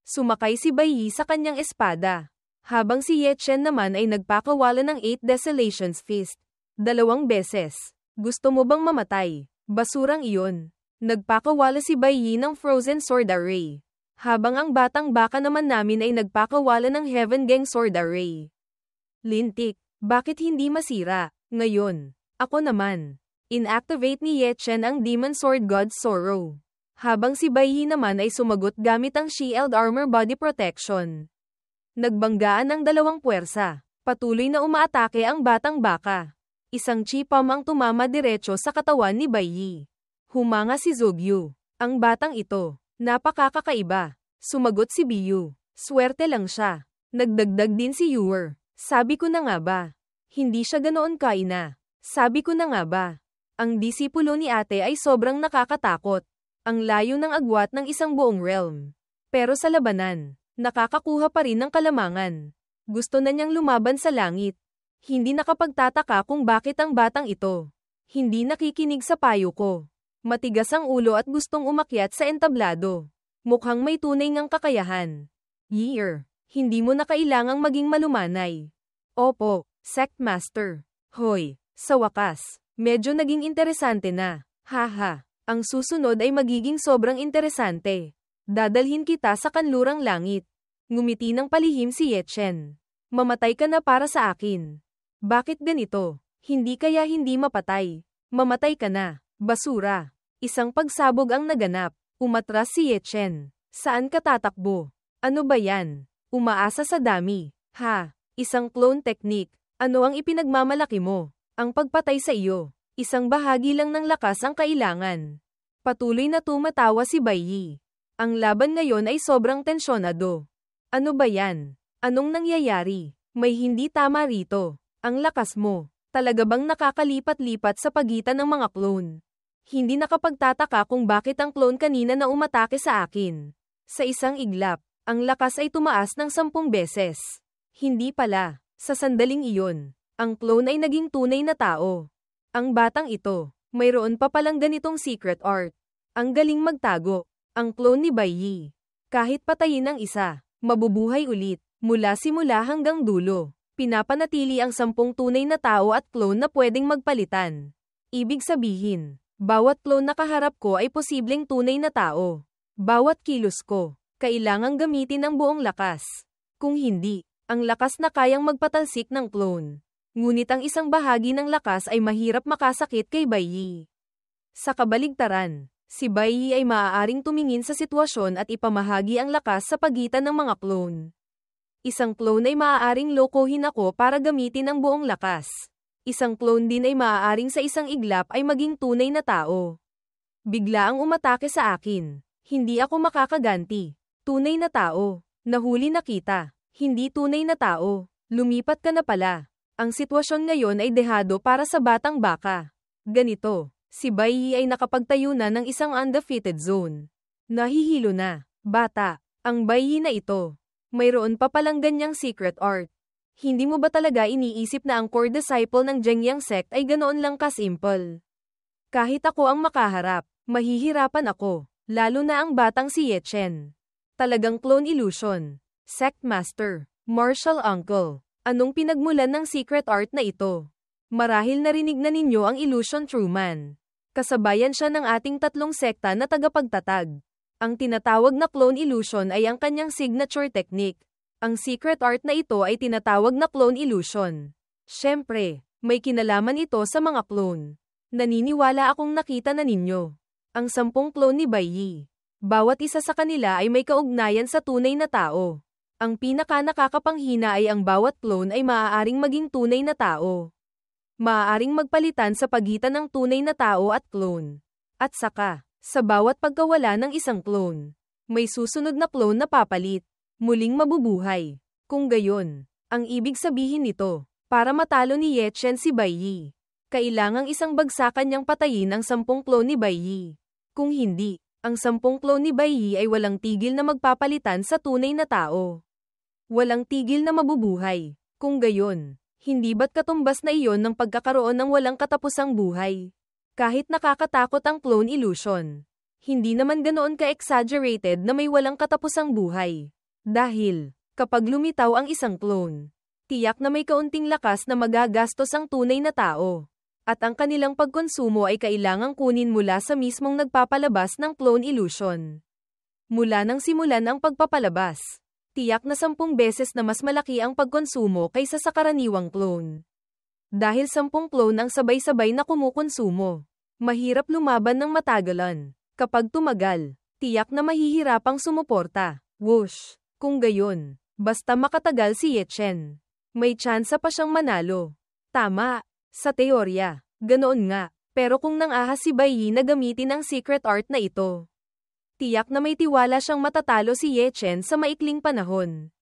Sumakay si Bai Yi sa kanyang espada. Habang si Ye Chen naman ay nagpakawala ng 8 Desolations Feast. 2 beses. Gusto mo bang mamatay? Basurang iyon. Nagpakawala si Bai Yi ng Frozen Sword Array. Habang ang batang baka naman namin ay nagpakawala ng Heaven Gang Sword Array. Lintik. Bakit hindi masira? Ngayon, ako naman. Inactivate ni Ye Chen ang Demon Sword God's Sorrow. Habang si Bai Yi naman ay sumagot gamit ang Shield Armor Body Protection. Nagbanggaan ang dalawang puwersa. Patuloy na umaatake ang batang baka. Isang chi-pam ang tumama diretso sa katawan ni Bai Yi. Humanga si Zogyu. Ang batang ito, napakakakaiba. Sumagot si Biyu. Swerte lang siya. Nagdagdag din si Yuer. Sabi ko na nga ba? Hindi siya ganoon kaina. Sabi ko na nga ba? Ang disipulo ni ate ay sobrang nakakatakot. Ang layo ng agwat ng isang buong realm. Pero sa labanan, nakakakuha pa rin ng kalamangan. Gusto na niyang lumaban sa langit. Hindi nakapagtataka kung bakit ang batang ito. Hindi nakikinig sa payo ko. Matigas ang ulo at gustong umakyat sa entablado. Mukhang may tunay ngang kakayahan. Year. Hindi mo na kailangang maging malumanay. Opo, Sect Master. Hoy, sa wakas, medyo naging interesante na. Haha, ang susunod ay magiging sobrang interesante. Dadalhin kita sa kanlurang langit. Ngumiti ng palihim si Ye Chen. Mamatay ka na para sa akin. Bakit ganito? Hindi kaya hindi mapatay. Mamatay ka na, basura. Isang pagsabog ang naganap. Umatras si Ye Chen. Saan ka tatakbo? Ano ba yan? Umaasa sa dami. Ha, isang clone technique. Ano ang ipinagmamalaki mo? Ang pagpatay sa iyo. Isang bahagi lang ng lakas ang kailangan. Patuloy na tumatawa si Bai Yi. Ang laban ngayon ay sobrang tensyonado. Ano ba yan? Anong nangyayari? May hindi tama rito. Ang lakas mo. Talaga bang nakakalipat-lipat sa pagitan ng mga clone? Hindi nakapagtataka kung bakit ang clone kanina na umatake sa akin. Sa isang iglap, ang lakas ay tumaas ng 10 beses. Hindi pala. Sa sandaling iyon, ang clone ay naging tunay na tao. Ang batang ito, mayroon pa palang ganitong secret art. Ang galing magtago. Ang clone ni Bai Yi. Kahit patayin ang isa, mabubuhay ulit. Mula simula hanggang dulo. Pinapanatili ang 10 tunay na tao at clone na pwedeng magpalitan. Ibig sabihin, bawat clone na kaharap ko ay posibleng tunay na tao. Bawat kilos ko, kailangang gamitin ang buong lakas. Kung hindi, ang lakas na kayang magpatalsik ng clone. Ngunit ang isang bahagi ng lakas ay mahirap makasakit kay Bai Yi. Sa kabaligtaran, si Bai Yi ay maaaring tumingin sa sitwasyon at ipamahagi ang lakas sa pagitan ng mga clone. Isang clone ay maaaring lokohin ako para gamitin ang buong lakas. Isang clone din ay maaaring sa isang iglap ay maging tunay na tao. Bigla ang umatake sa akin. Hindi ako makakaganti. Tunay na tao. Nahuli na kita. Hindi tunay na tao. Lumipat ka na pala. Ang sitwasyon ngayon ay dehado para sa batang baka. Ganito, si Bai Yi ay nakapagtayo na ng isang undefeated zone. Nahihilo na. Bata, ang Bai Yi na ito. Mayroon pa palang ganyang secret art. Hindi mo ba talaga iniisip na ang core disciple ng Zhengyang sect ay ganoon lang ka-simple? Kahit ako ang makaharap, mahihirapan ako, lalo na ang batang si Ye Chen. Talagang clone illusion. Sect master, martial uncle, anong pinagmulan ng secret art na ito? Marahil narinig na ninyo ang illusion Truman. Kasabayan siya ng ating tatlong sekta na tagapagtatag. Ang tinatawag na clone illusion ay ang kanyang signature technique. Ang secret art na ito ay tinatawag na clone illusion. Siyempre, may kinalaman ito sa mga clone. Naniniwala akong nakita na ninyo ang 10 clone ni Bai Yi. Bawat isa sa kanila ay may kaugnayan sa tunay na tao. Ang pinaka-nakakapanghina ay ang bawat clone ay maaaring maging tunay na tao. Maaaring magpalitan sa pagitan ng tunay na tao at clone. At saka, sa bawat pagkawala ng isang clone, may susunod na clone na papalit, muling mabubuhay. Kung gayon, ang ibig sabihin nito, para matalo ni Ye Chen si Bai Yi, kailangang isang bagsakan niyang patayin ang 10 clone ni Bai Yi. Kung hindi, ang 10 clone ni Bai Yi ay walang tigil na magpapalitan sa tunay na tao. Walang tigil na mabubuhay. Kung gayon, hindi ba't katumbas na iyon ng pagkakaroon ng walang katapusang buhay? Kahit nakakatakot ang clone illusion, hindi naman ganoon ka-exaggerated na may walang katapusang buhay. Dahil, kapag lumitaw ang isang clone, tiyak na may kaunting lakas na magagastos ang tunay na tao. At ang kanilang pagkonsumo ay kailangang kunin mula sa mismong nagpapalabas ng clone illusion. Mula nang simulan ang pagpapalabas, tiyak na 10 beses na mas malaki ang pagkonsumo kaysa sa karaniwang clone. Dahil 10 clone ang sabay-sabay na kumukonsumo, mahirap lumaban ng matagalan. Kapag tumagal, tiyak na mahihirapang sumuporta. Whoosh! Kung gayon, basta makatagal si Ye Chen, may tsansa pa siyang manalo. Tama, sa teorya, ganoon nga, pero kung nang-ahas si Bai Yi na gamitin ang secret art na ito, tiyak na may tiwala siyang matatalo si Ye Chen sa maikling panahon.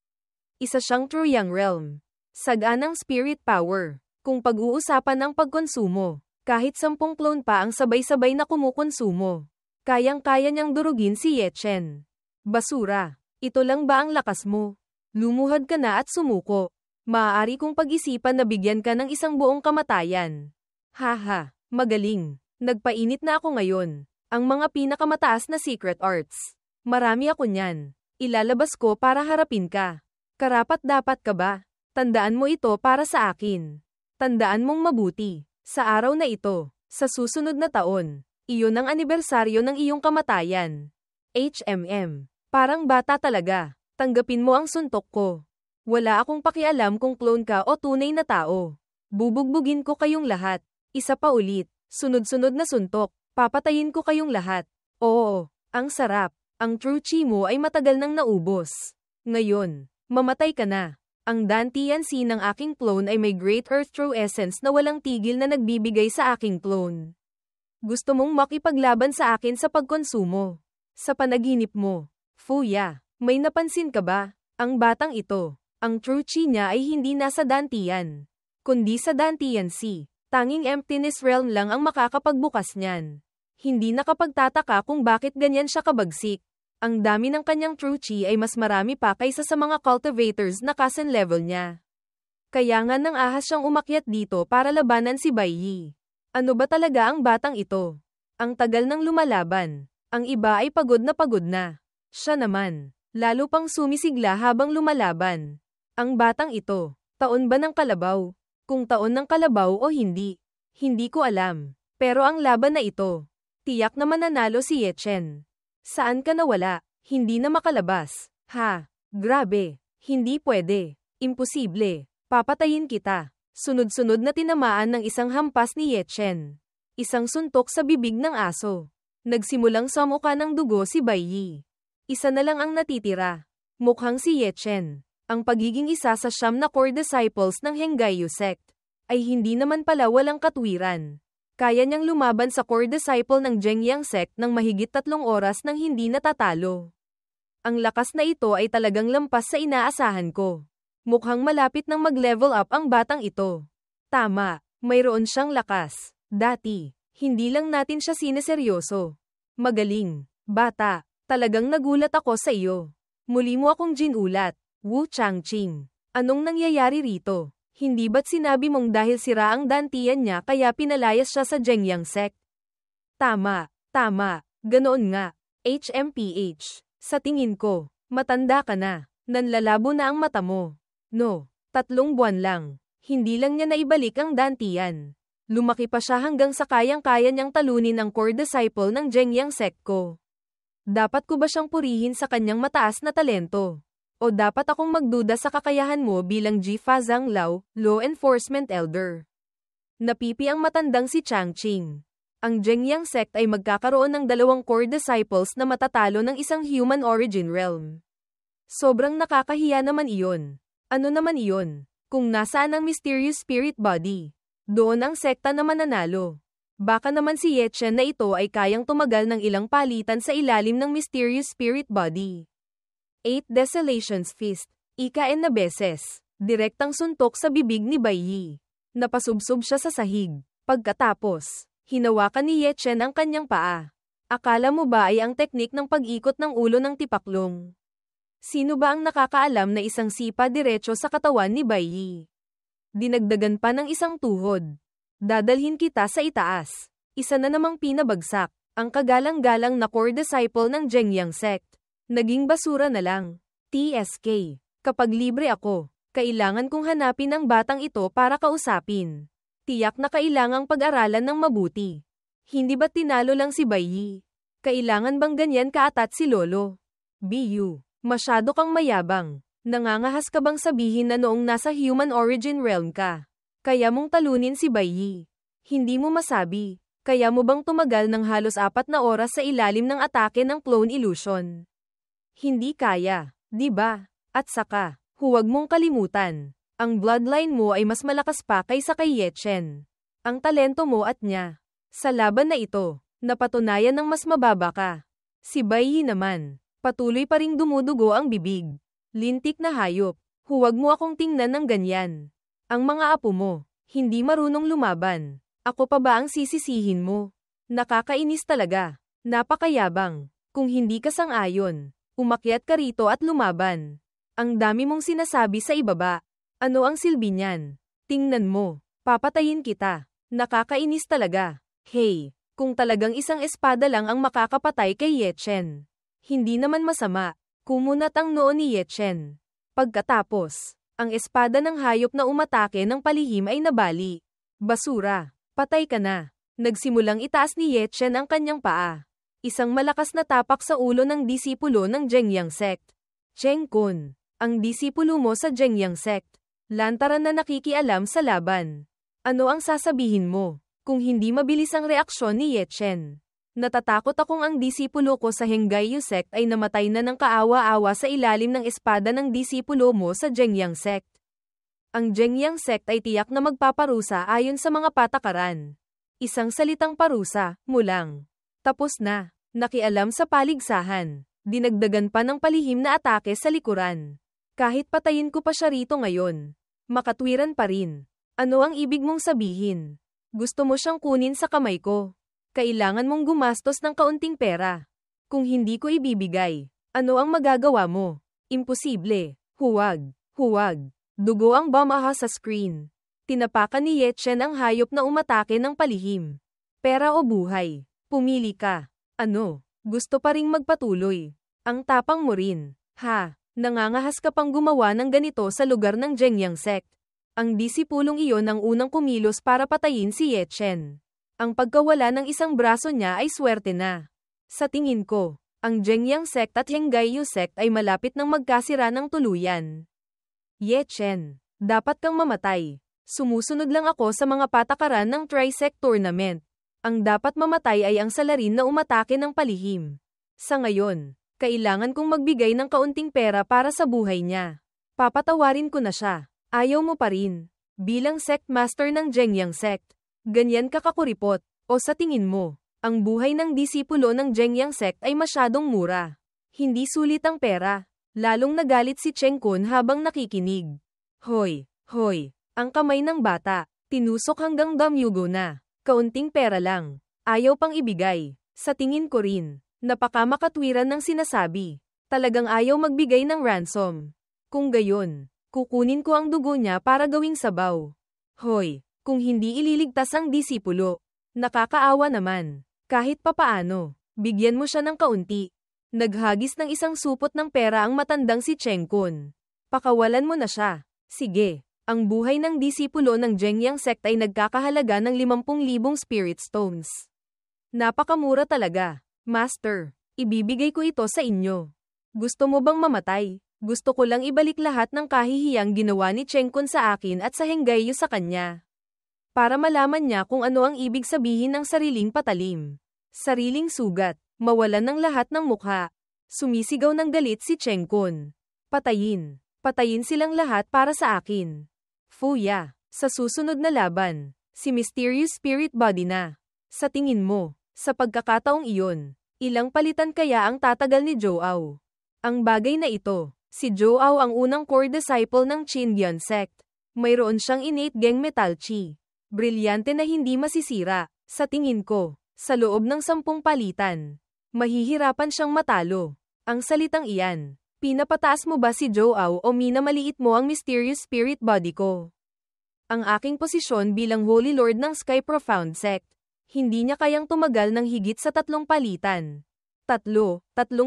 Isa siyang true young realm. Saganang spirit power. Kung pag-uusapan ang pagkonsumo, kahit 10 clone pa ang sabay-sabay na kumukonsumo, kayang-kaya niyang durugin si Ye Chen. Basura, ito lang ba ang lakas mo? Lumuhad ka na at sumuko. Maaari kong pag-isipan na bigyan ka ng isang buong kamatayan. Haha, magaling. Nagpainit na ako ngayon. Ang mga pinakamataas na secret arts. Marami ako niyan. Ilalabas ko para harapin ka. Karapat-dapat ka ba? Tandaan mo ito para sa akin. Tandaan mong mabuti, sa araw na ito, sa susunod na taon, iyon ang anibersaryo ng iyong kamatayan. Parang bata talaga, tanggapin mo ang suntok ko. Wala akong pakialam kung clone ka o tunay na tao. Bubugbugin ko kayong lahat. Isa pa ulit, sunod-sunod na suntok, papatayin ko kayong lahat. Oo, ang sarap, ang true chi mo ay matagal nang naubos. Ngayon, mamatay ka na. Ang Dantian C ng aking clone ay may Great Earth True Essence na walang tigil na nagbibigay sa aking clone. Gusto mong makipaglaban sa akin sa pagkonsumo. Sa panaginip mo. Fuya, may napansin ka ba? Ang batang ito, ang true chi niya ay hindi nasa Dantian, kundi sa Dantian C. Tanging emptiness realm lang ang makakapagbukas niyan. Hindi nakapagtataka kung bakit ganyan siya kabagsik. Ang dami ng kanyang true chi ay mas marami pa kaysa sa mga cultivators na kasen level niya. Kaya nga nang ahas siyang umakyat dito para labanan si Bai Yi. Ano ba talaga ang batang ito? Ang tagal ng lumalaban. Ang iba ay pagod na. Siya naman, lalo pang sumisigla habang lumalaban. Ang batang ito, taon ba ng kalabaw? Kung taon ng kalabaw o hindi, hindi ko alam. Pero ang laban na ito, tiyak na mananalo si Ye Chen. Saan ka nawala? Hindi na makalabas. Ha? Grabe. Hindi pwede. Imposible. Papatayin kita. Sunod-sunod na tinamaan ng isang hampas ni Ye Chen. Isang suntok sa bibig ng aso. Nagsimulang samuka ng dugo si Bai Yi. Isa na lang ang natitira. Mukhang si Ye Chen. Ang pagiging isa sa 9 na core disciples ng Henggayu sect ay hindi naman pala walang katwiran. Kaya niyang lumaban sa core disciple ng Zhengyang sect ng mahigit 3 oras nang hindi natatalo. Ang lakas na ito ay talagang lampas sa inaasahan ko. Mukhang malapit nang mag-level up ang batang ito. Tama, mayroon siyang lakas. Dati, hindi lang natin siya sineseryoso. Magaling, bata, talagang nagulat ako sa iyo. Muli mo akong ginulat, Wu Changqing. Anong nangyayari rito? Hindi ba't sinabi mong dahil sira ang dantian niya kaya pinalayas siya sa Zhengyang sect? Tama, ganoon nga. HMPH. Sa tingin ko, matanda ka na. Nanlalabo na ang mata mo. No, 3 buwan lang. Hindi lang niya naibalik ang dantian. Lumaki pa siya hanggang sa kayang-kaya niyang talunin ang core disciple ng Zhengyang sect ko. Dapat ko ba siyang purihin sa kanyang mataas na talento? O dapat akong magduda sa kakayahan mo bilang Jifa Zhanglao, Law Enforcement Elder? Napipi ang matandang si Changqing. Ang Zhengyang sect ay magkakaroon ng 2 core disciples na matatalo ng isang human origin realm. Sobrang nakakahiya naman iyon. Ano naman iyon? Kung nasaan ang mysterious spirit body, doon ang sekta na mananalo. Baka naman si Ye Chen na ito ay kayang tumagal ng ilang palitan sa ilalim ng mysterious spirit body. 8 Desolations Feast. Ika-N na beses. Direktang suntok sa bibig ni Bai Yi. Napasubsob siya sa sahig. Pagkatapos, hinawakan ni Ye Chen ang kanyang paa. Akala mo ba ay ang teknik ng pag-ikot ng ulo ng tipaklong? Sino ba ang nakakaalam na isang sipa diretso sa katawan ni Bai Yi? Dinagdagan pa ng isang tuhod. Dadalhin kita sa itaas. Isa na namang pinabagsak. Ang kagalang-galang na core disciple ng Zhengyang sect. Naging basura na lang. TSK. Kapag libre ako, kailangan kong hanapin ang batang ito para kausapin. Tiyak na kailangang pag-aralan ng mabuti. Hindi ba tinalo lang si Bai Yi? Kailangan bang ganyan kaatat si Lolo? BU. Masyado kang mayabang. Nangangahas ka bang sabihin na noong nasa human origin realm ka, kaya mong talunin si Bai Yi? Hindi mo masabi. Kaya mo bang tumagal ng halos 4 na oras sa ilalim ng atake ng clone illusion? Hindi kaya, di ba? At saka, huwag mong kalimutan. Ang bloodline mo ay mas malakas pa kaysa kay Ye Chen. Ang talento mo at niya. Sa laban na ito, napatunayan ng mas mababa ka. Si Bai Yi naman, patuloy pa ring dumudugo ang bibig. Lintik na hayop, huwag mo akong tingnan ng ganyan. Ang mga apo mo, hindi marunong lumaban. Ako pa ba ang sisisihin mo? Nakakainis talaga. Napakayabang. Kung hindi ka sang-ayon, umakyat ka rito at lumaban. Ang dami mong sinasabi sa ibaba. Ano ang silbi niyan? Tingnan mo, papatayin kita. Nakakainis talaga. Hey, kung talagang isang espada lang ang makakapatay kay Ye Chen, hindi naman masama. Kumunat ang noo ni Ye Chen. Pagkatapos, ang espada ng hayop na umatake ng palihim ay nabali. Basura, patay ka na. Nagsimulang itaas ni Ye Chen ang kanyang paa. Isang malakas na tapak sa ulo ng disipulo ng Zhengyang sect. Cheng Kun, ang disipulo mo sa Zhengyang sect. Lantaran na nakikialam sa laban. Ano ang sasabihin mo, kung hindi mabilis ang reaksyon ni Ye Chen? Natatakot akong ang disipulo ko sa Henggayu sect ay namatay na ng kaawa-awa sa ilalim ng espada ng disipulo mo sa Zhengyang sect. Ang Zhengyang sect ay tiyak na magpaparusa ayon sa mga patakaran. Isang salitang parusa, mo lang. Tapos na, nakialam sa paligsahan. Dinagdagan pa ng palihim na atake sa likuran. Kahit patayin ko pa siya rito ngayon, makatwiran pa rin. Ano ang ibig mong sabihin? Gusto mo siyang kunin sa kamay ko? Kailangan mong gumastos ng kaunting pera. Kung hindi ko ibibigay, ano ang magagawa mo? Imposible. Huwag. Dugo ang bamaha sa screen. Tinapakan ni Ye Chen ang hayop na umatake ng palihim. Pera o buhay? Pumili ka. Ano? Gusto pa ring magpatuloy. Ang tapang mo rin. Ha? Nangangahas ka pang gumawa ng ganito sa lugar ng Zhengyang sect. Ang disipulong iyon ang unang kumilos para patayin si Ye Chen. Ang pagkawala ng isang braso niya ay swerte na. Sa tingin ko, ang Zhengyang sect at Henggayu sect ay malapit ng magkasira ng tuluyan. Ye Chen, dapat kang mamatay. Sumusunod lang ako sa mga patakaran ng Trisect Tournament. Ang dapat mamatay ay ang salarin na umatake ng palihim. Sa ngayon, kailangan kong magbigay ng kaunting pera para sa buhay niya. Papatawarin ko na siya. Ayaw mo pa rin. Bilang sect master ng Jengyang Sect, ganyan ka kakuripot. O sa tingin mo, ang buhay ng disipulo ng Jengyang Sect ay masyadong mura. Hindi sulit ang pera. Lalong nagalit si Cheng Kun habang nakikinig. Hoy, hoy, ang kamay ng bata, tinusok hanggang damyugo na. Kaunting pera lang. Ayaw pang ibigay. Sa tingin ko rin, napakamakatwiran ng sinasabi. Talagang ayaw magbigay ng ransom. Kung gayon, kukunin ko ang dugo niya para gawing sabaw. Hoy, kung hindi ililigtas ang disipulo, nakakaawa naman. Kahit papaano, bigyan mo siya ng kaunti. Naghagis ng isang supot ng pera ang matandang si Cheng Kun. Pakawalan mo na siya. Sige, ang buhay ng disipulo ng Jengyang Sect ay nagkakahalaga ng 50,000 spirit stones. Napakamura talaga. Master, ibibigay ko ito sa inyo. Gusto mo bang mamatay? Gusto ko lang ibalik lahat ng kahihiyang ginawa ni Cheng Kun sa akin at sa Henggayu sa kanya. Para malaman niya kung ano ang ibig sabihin ng sariling patalim. Sariling sugat. Mawalan ng lahat ng mukha. Sumisigaw ng galit si Cheng Kun. Patayin. Patayin silang lahat para sa akin. Fuya. Sa susunod na laban, si Mysterious Spirit Body na. Sa tingin mo, sa pagkakataong iyon, ilang palitan kaya ang tatagal ni Joao? Ang bagay na ito, si Joao ang unang core disciple ng Chingyang Sect. Mayroon siyang innate Geng Metal Chi. Brilyante na hindi masisira, sa tingin ko, sa loob ng 10 palitan. Mahihirapan siyang matalo. Ang salitang iyan, pinapataas mo ba si Joao o minamaliit mo ang Mysterious Spirit Body ko? Ang aking posisyon bilang Holy Lord ng Sky Profound Sect, hindi niya kayang tumagal ng higit sa 3 palitan. 3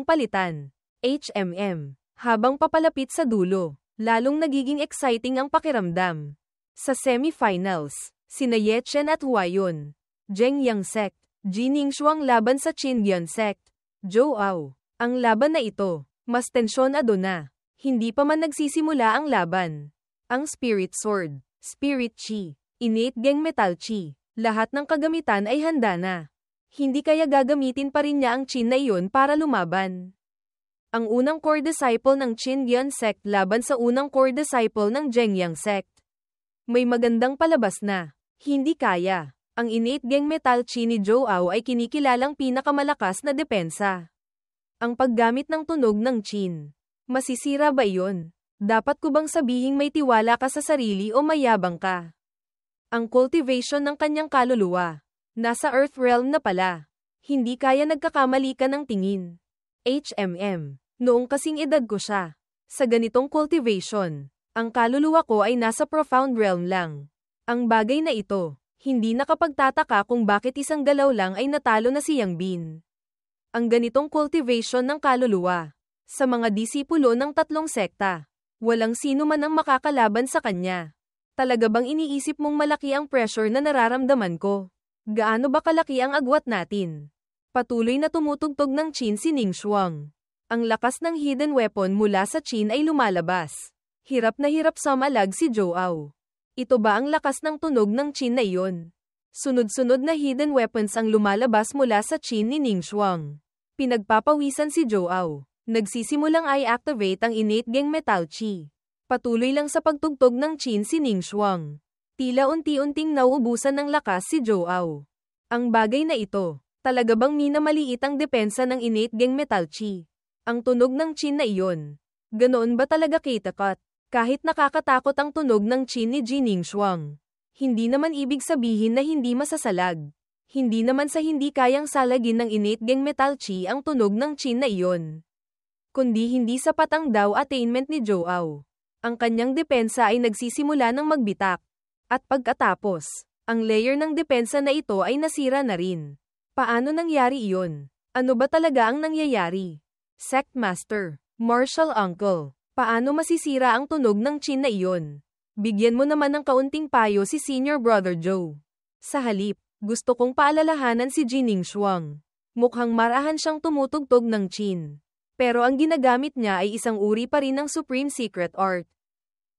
palitan. HMM. Habang papalapit sa dulo, lalong nagiging exciting ang pakiramdam. Sa semifinals, sina Ye Chen at Huayon, Jengyang Sect, Jiningshuang laban sa Chingyang Sect. Joao. Ang laban na ito, mas tensyonado na. Hindi pa man nagsisimula ang laban. Ang Spirit Sword, Spirit Chi, Innate Geng Metal Chi, lahat ng kagamitan ay handa na. Hindi kaya gagamitin pa rin niya ang Chin na iyon para lumaban. Ang unang core disciple ng Chingyang Sect laban sa unang core disciple ng Jengyang Sect. May magandang palabas na. Hindi kaya. Ang innate Geng Metal Chi ni Joao ay kinikilalang pinakamalakas na depensa. Ang paggamit ng tunog ng Chin. Masisira ba iyon? Dapat ko bang sabihing may tiwala ka sa sarili o mayabang ka? Ang cultivation ng kanyang kaluluwa. Nasa Earth Realm na pala. Hindi kaya nagkakamali ka ng tingin. HMM. Noong kasing edad ko siya. Sa ganitong cultivation, ang kaluluwa ko ay nasa Profound Realm lang. Ang bagay na ito. Hindi nakapagtataka kung bakit isang galaw lang ay natalo na si Yang Bin. Ang ganitong cultivation ng kaluluwa. Sa mga disipulo ng 3 sekta, walang sino man ang makakalaban sa kanya. Talaga bang iniisip mong malaki ang pressure na nararamdaman ko? Gaano ba kalaki ang agwat natin? Patuloy na tumutugtog ng Chin si Ningxuang. Ang lakas ng hidden weapon mula sa Chin ay lumalabas. Hirap na hirap samalag si Joao. Ito ba ang lakas ng tunog ng Chin na iyon? Sunod-sunod na hidden weapons ang lumalabas mula sa Chin ni Ningxuang. Pinagpapawisan si Joao. Nagsisimulang i-activate ang innate Geng Metal Chi. Patuloy lang sa pagtugtog ng Chin si Ningxuang. Tila unti-unting nauubusan ng lakas si Joao. Ang bagay na ito, talaga bang minamaliit ang depensa ng innate Geng Metal Chi? Ang tunog ng Chin na iyon. Ganoon ba talaga kitakot? Kahit nakakatakot ang tunog ng Chin ni Ningxuang. Hindi naman ibig sabihin na hindi masasalag. Hindi naman sa hindi kayang salagin ng innate Geng Metal Chi ang tunog ng Chin na iyon. Kundi hindi sapat ang Dao attainment ni Joao. Ang kanyang depensa ay nagsisimula ng magbitak. At pagkatapos, ang layer ng depensa na ito ay nasira na rin. Paano nangyari iyon? Ano ba talaga ang nangyayari? Sect Master, Martial Uncle. Paano masisira ang tunog ng Chin na iyon? Bigyan mo naman ng kaunting payo si Senior Brother Joe. Sa halip, gusto kong paalalahanan si Ningxuang. Mukhang marahan siyang tumutugtog ng Chin. Pero ang ginagamit niya ay isang uri pa rin ng Supreme Secret Art.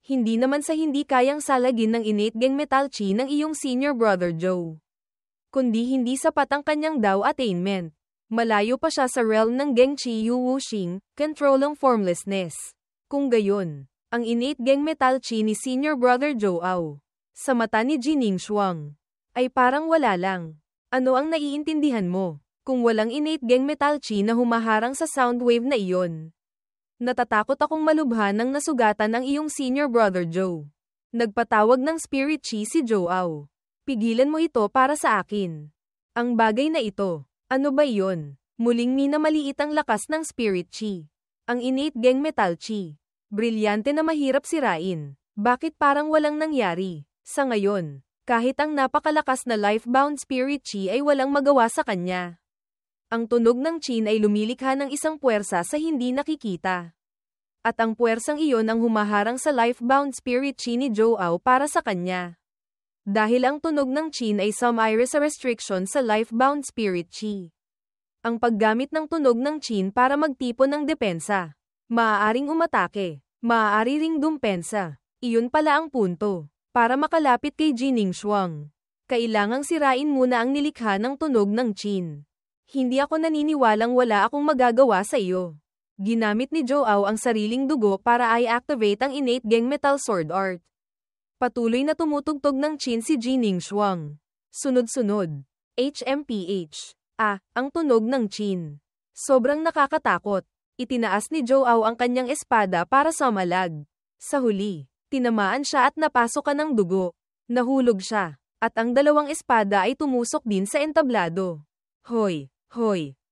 Hindi naman sa hindi kayang salagin ng innate gang metal chi ng iyong senior brother Joe. Kundi hindi sapat ang kanyang Dao attainment. Malayo pa siya sa realm ng Geng Chi Yu Wuxing, controlling formlessness. Kung gayon, ang innate gang metal chi ni senior brother Joe Ao, sa mata ni Jining Shuang, ay parang wala lang. Ano ang naiintindihan mo, kung walang innate gang metal chi na humaharang sa sound wave na iyon? Natatakot akong malubhan nang nasugatan ang iyong senior brother Joe. Nagpatawag ng spirit chi si Joe Ao. Pigilan mo ito para sa akin. Ang bagay na ito, ano ba iyon? Muling minamaliit ang lakas ng spirit chi. Ang innate gang metal chi. Brilyante na mahirap sirain. Bakit parang walang nangyari? Sa ngayon, kahit ang napakalakas na life-bound spirit chi ay walang magawa sa kanya. Ang tunog ng chin ay lumilikha ng isang puwersa sa hindi nakikita. At ang puwersang iyon ang humaharang sa life-bound spirit chi ni Joe Ao para sa kanya. Dahil ang tunog ng chin ay some iris a restriction sa life-bound spirit chi. Ang paggamit ng tunog ng chin para magtipon ng depensa. Maaaring umatake, maaari ring dumpensa. Iyon pala ang punto. Para makalapit kay Jining Shuang, kailangang sirain muna ang nilikha ng tunog ng chin. Hindi ako naniniwalang wala akong magagawa sa iyo. Ginamit ni Joe Ao ang sariling dugo para i-activate ang innate gang metal sword art. Patuloy na tumutugtog ng chin si Jining Shuang. Sunod-sunod. HMPH. Ang tunog ng chin. Sobrang nakakatakot. Itinaas ni Joe Ao ang kanyang espada para sumalag. Sa huli, tinamaan siya at napasukan ng dugo. Nahulog siya, at ang dalawang espada ay tumusok din sa entablado. Hoy,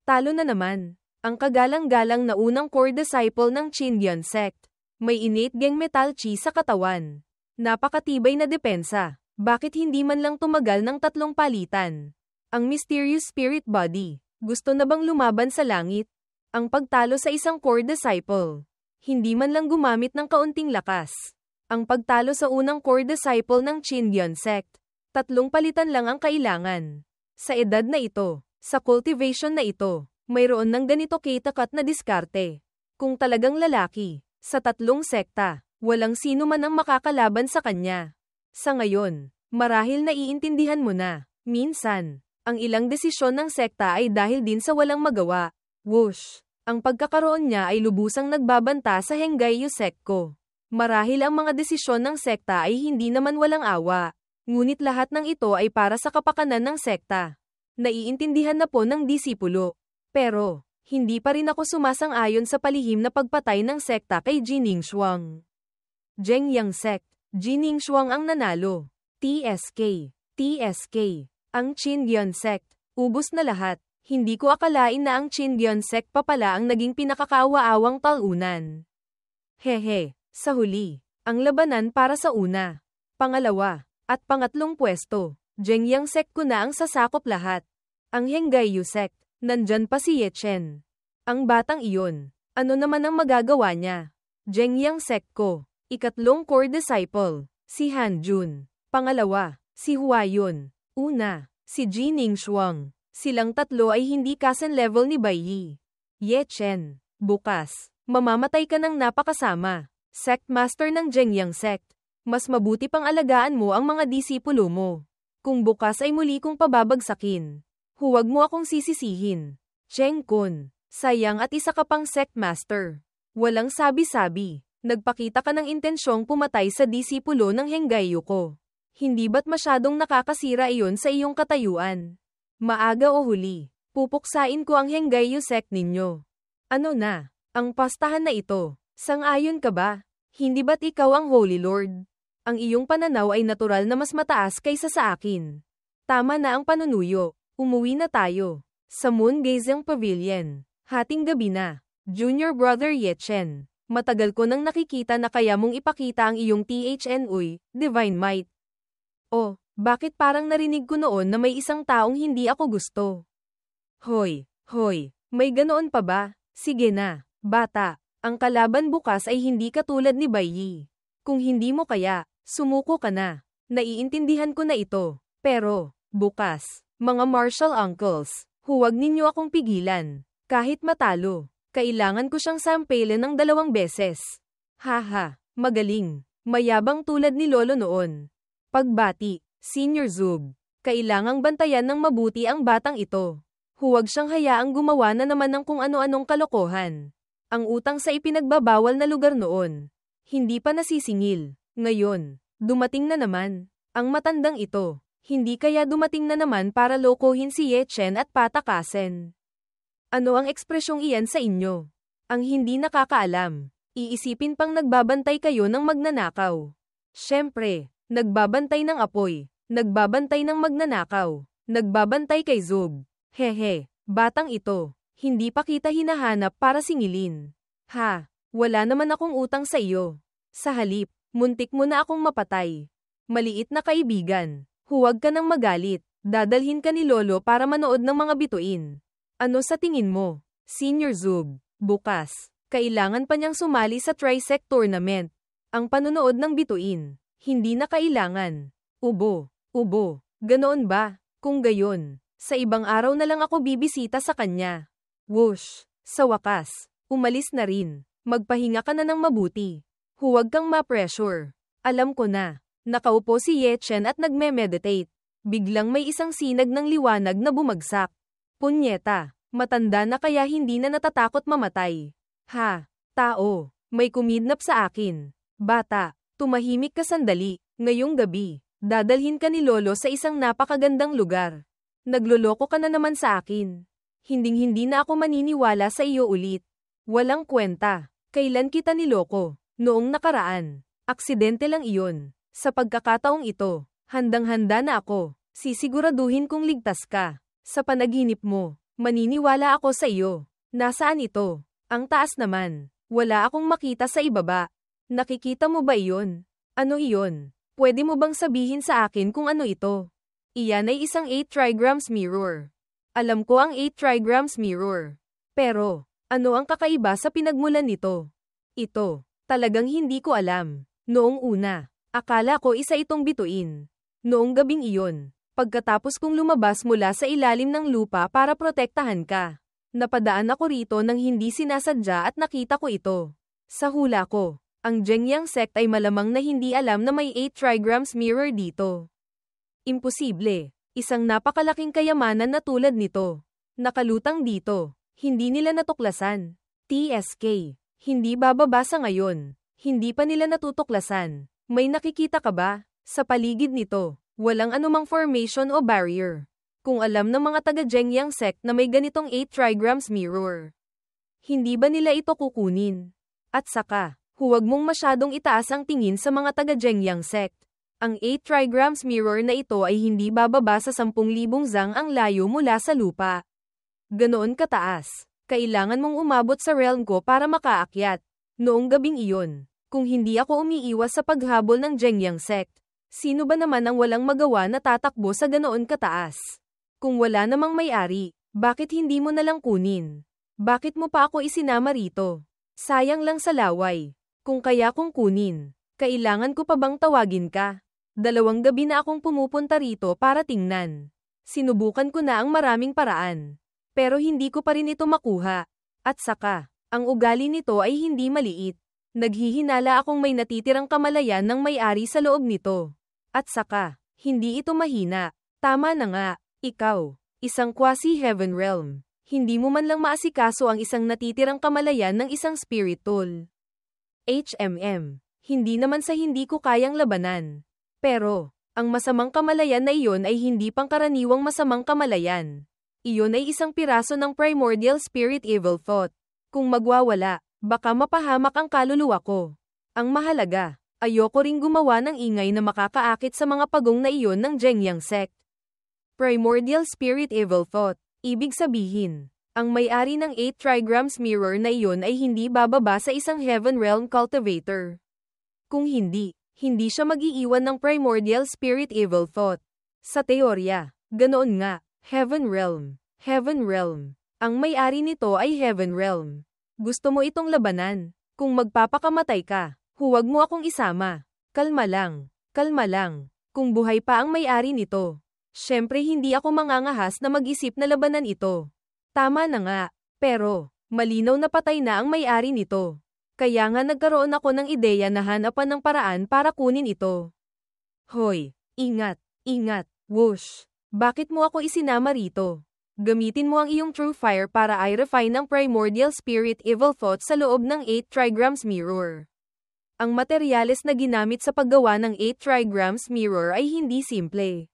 talo na naman. Ang kagalang-galang na unang core disciple ng Qingyan sect. May innate gang metal chi sa katawan. Napakatibay na depensa. Bakit hindi man lang tumagal ng 3 palitan? Ang mysterious spirit body. Gusto na bang lumaban sa langit? Ang pagtalo sa isang core disciple. Hindi man lang gumamit ng kaunting lakas. Ang pagtalo sa unang core disciple ng Qingyan sect. 3 palitan lang ang kailangan. Sa edad na ito, sa cultivation na ito, mayroon ng ganito katakat na diskarte. Kung talagang lalaki, sa 3 sekta, walang sino man ang makakalaban sa kanya. Sa ngayon, marahil naiintindihan mo na, minsan, ang ilang desisyon ng sekta ay dahil din sa walang magawa. Whoosh! Ang pagkakaroon niya ay lubusang nagbabanta sa Henggayu sect ko. Marahil ang mga desisyon ng sekta ay hindi naman walang awa. Ngunit lahat ng ito ay para sa kapakanan ng sekta. Naiintindihan na po ng disipulo. Pero, hindi pa rin ako sumasang-ayon sa palihim na pagpatay ng sekta kay Jining Shuang. Zhengyang sect. Jining Shuang ang nanalo. TSK. Ang Qingyan sect. Ubos na lahat. Hindi ko akalain na ang Qingyan sect pa pala ang naging pinakakaawa-awang talunan. Hehe. Sa huli, ang labanan para sa una, pangalawa, at pangatlong pwesto. Zhengyang sect ko na ang sasakop lahat. Ang Henggayu sect. Nandyan pa si Ye Chen. Ang batang iyon. Ano naman ang magagawa niya? Zhengyang sect ko. Ikatlong core disciple, si Han Jun. Pangalawa, si Hua Yun. Una, si Jining Shuang. Silang 3 ay hindi kasan level ni Bai Yi. Ye Chen. Bukas, mamamatay ka ng napakasama. Sect master ng Zhengyang sect. Mas mabuti pang alagaan mo ang mga disipulo mo. Kung bukas ay muli kong pababagsakin, huwag mo akong sisisihin. Cheng Kun. Sayang at isa ka pang sect master. Walang sabi-sabi. Nagpakita ka ng intensyong pumatay sa disipulo ng Henggayu ko. Hindi ba't masyadong nakakasira iyon sa iyong katayuan? Maaga o huli, pupuksain ko ang Henggayu sect ninyo. Ano na? Ang pastahan na ito. Sang-ayon ka ba? Hindi ba't ikaw ang Holy Lord? Ang iyong pananaw ay natural na mas mataas kaysa sa akin. Tama na ang panunuyo. Umuwi na tayo. Sa Moon Gazing Pavilion. Hating gabi na. Junior Brother Ye Chen. Matagal ko nang nakikita na kaya mong ipakita ang iyong THN Divine Might. Oh, bakit parang narinig ko noon na may isang taong hindi ako gusto? Hoy, may ganoon pa ba? Sige na, bata. Ang kalaban bukas ay hindi katulad ni Bai Yi. Kung hindi mo kaya, sumuko ka na. Naiintindihan ko na ito. Pero, bukas, mga martial uncles, huwag ninyo akong pigilan. Kahit matalo, kailangan ko siyang sampelin ng 2 beses. Haha, magaling. Mayabang tulad ni Lolo noon. Pagbati, Senior Zub. Kailangang bantayan ng mabuti ang batang ito. Huwag siyang hayaang gumawa na naman ng kung ano-anong kalokohan. Ang utang sa ipinagbabawal na lugar noon. Hindi pa nasisingil. Ngayon, dumating na naman. Ang matandang ito. Hindi kaya dumating na naman para lokohin si Ye Chen at patakasin. Ano ang ekspresyong iyan sa inyo? Ang hindi nakakaalam. Iisipin pang nagbabantay kayo ng magnanakaw. Siyempre, nagbabantay ng apoy. Nagbabantay ng magnanakaw. Nagbabantay kay Zub. Hehe, batang ito. Hindi pa kita hinahanap para singilin. Ha, wala naman akong utang sa iyo. Sa halip, muntik mo na akong mapatay. Maliit na kaibigan. Huwag ka nang magalit. Dadalhin ka ni Lolo para manood ng mga bituin. Ano sa tingin mo, Senior Zub? Bukas, kailangan pa niyang sumali sa Trisect Tournament. Ang panunood ng bituin, hindi na kailangan. Ubo, ganoon ba? Kung gayon, sa ibang araw na lang ako bibisita sa kanya. Whoosh, sa wakas, umalis na rin. Magpahinga ka na ng mabuti. Huwag kang ma-pressure. Alam ko na. Nakaupo si Ye Chen at nagme-meditate. Biglang may isang sinag ng liwanag na bumagsak. Punyeta, matanda na kaya hindi na natatakot mamatay. Ha, tao, may kumidnap sa akin. Bata, tumahimik ka sandali. Ngayong gabi, dadalhin ka ni Lolo sa isang napakagandang lugar. Nagloloko ka na naman sa akin. Hinding-hindi na ako maniniwala sa iyo ulit. Walang kwenta. Kailan kita niloko? Noong nakaraan. Aksidente lang iyon. Sa pagkakataong ito, handang-handa na ako. Sisiguraduhin kong ligtas ka. Sa panaginip mo, maniniwala ako sa iyo. Nasaan ito? Ang taas naman. Wala akong makita sa ibaba. Nakikita mo ba iyon? Ano iyon? Pwede mo bang sabihin sa akin kung ano ito? Iyan ay isang 8 trigrams mirror. Alam ko ang 8 trigrams mirror. Pero, ano ang kakaiba sa pinagmulan nito? Ito, talagang hindi ko alam. Noong una, akala ko isa itong bituin. Noong gabing iyon, pagkatapos kong lumabas mula sa ilalim ng lupa para protektahan ka, napadaan ako rito nang hindi sinasadya at nakita ko ito. Sa hula ko, ang Zhengyang sect ay malamang na hindi alam na may 8 trigrams mirror dito. Imposible. Isang napakalaking kayamanan na tulad nito. Nakalutang dito. Hindi nila natuklasan. TSK. Hindi bababa sa ngayon. Hindi pa nila natutuklasan. May nakikita ka ba? Sa paligid nito, walang anumang formation o barrier. Kung alam ng mga taga-Zhengyang sect na may ganitong 8 trigrams mirror, hindi ba nila ito kukunin? At saka, huwag mong masyadong itaas ang tingin sa mga taga-Zhengyang sect. Ang 8 trigrams mirror na ito ay hindi bababa sa 10,000 zang ang layo mula sa lupa. Ganoon kataas. Kailangan mong umabot sa realm ko para makaakyat. Noong gabing iyon, kung hindi ako umiiwas sa paghabol ng Zhengyang sect, sino ba naman ang walang magawa na tatakbo sa ganoon kataas? Kung wala namang may-ari, bakit hindi mo nalang kunin? Bakit mo pa ako isinama rito? Sayang lang sa laway. Kung kaya kong kunin, kailangan ko pa bang tawagin ka? 2 gabi na akong pumupunta rito para tingnan. Sinubukan ko na ang maraming paraan. Pero hindi ko pa rin ito makuha. At saka, ang ugali nito ay hindi maliit. Naghihinala akong may natitirang kamalayan ng may-ari sa loob nito. At saka, hindi ito mahina. Tama na nga, ikaw, isang quasi-heaven realm. Hindi mo man lang maasikaso ang isang natitirang kamalayan ng isang spirit tool. Hindi naman sa hindi ko kayang labanan. Pero, ang masamang kamalayan na iyon ay hindi pangkaraniwang masamang kamalayan. Iyon ay isang piraso ng primordial spirit evil thought. Kung magwawala, baka mapahamak ang kaluluwa ko. Ang mahalaga, ayoko ring gumawa ng ingay na makakaakit sa mga pagong na iyon ng Zhengyang sect. Primordial spirit evil thought, ibig sabihin, ang may-ari ng 8 trigrams mirror na iyon ay hindi bababa sa isang heaven realm cultivator. Kung hindi siya mag-iiwan ng primordial spirit evil thought. Sa teorya, ganoon nga, heaven realm. Ang may-ari nito ay heaven realm. Gusto mo itong labanan? Kung magpapakamatay ka, huwag mo akong isama. Kalma lang. Kung buhay pa ang may-ari nito, syempre hindi ako mangangahas na mag-isip na labanan ito. Tama na nga, pero, malinaw na patay na ang may-ari nito. Kaya nga nagkaroon ako ng ideya na hanapan ng paraan para kunin ito. Hoy, ingat, ingat, whoosh. Bakit mo ako isinama rito? Gamitin mo ang iyong true fire para i-refine ang primordial spirit evil thought sa loob ng 8 trigrams mirror. Ang materyales na ginamit sa paggawa ng 8 trigrams mirror ay hindi simple.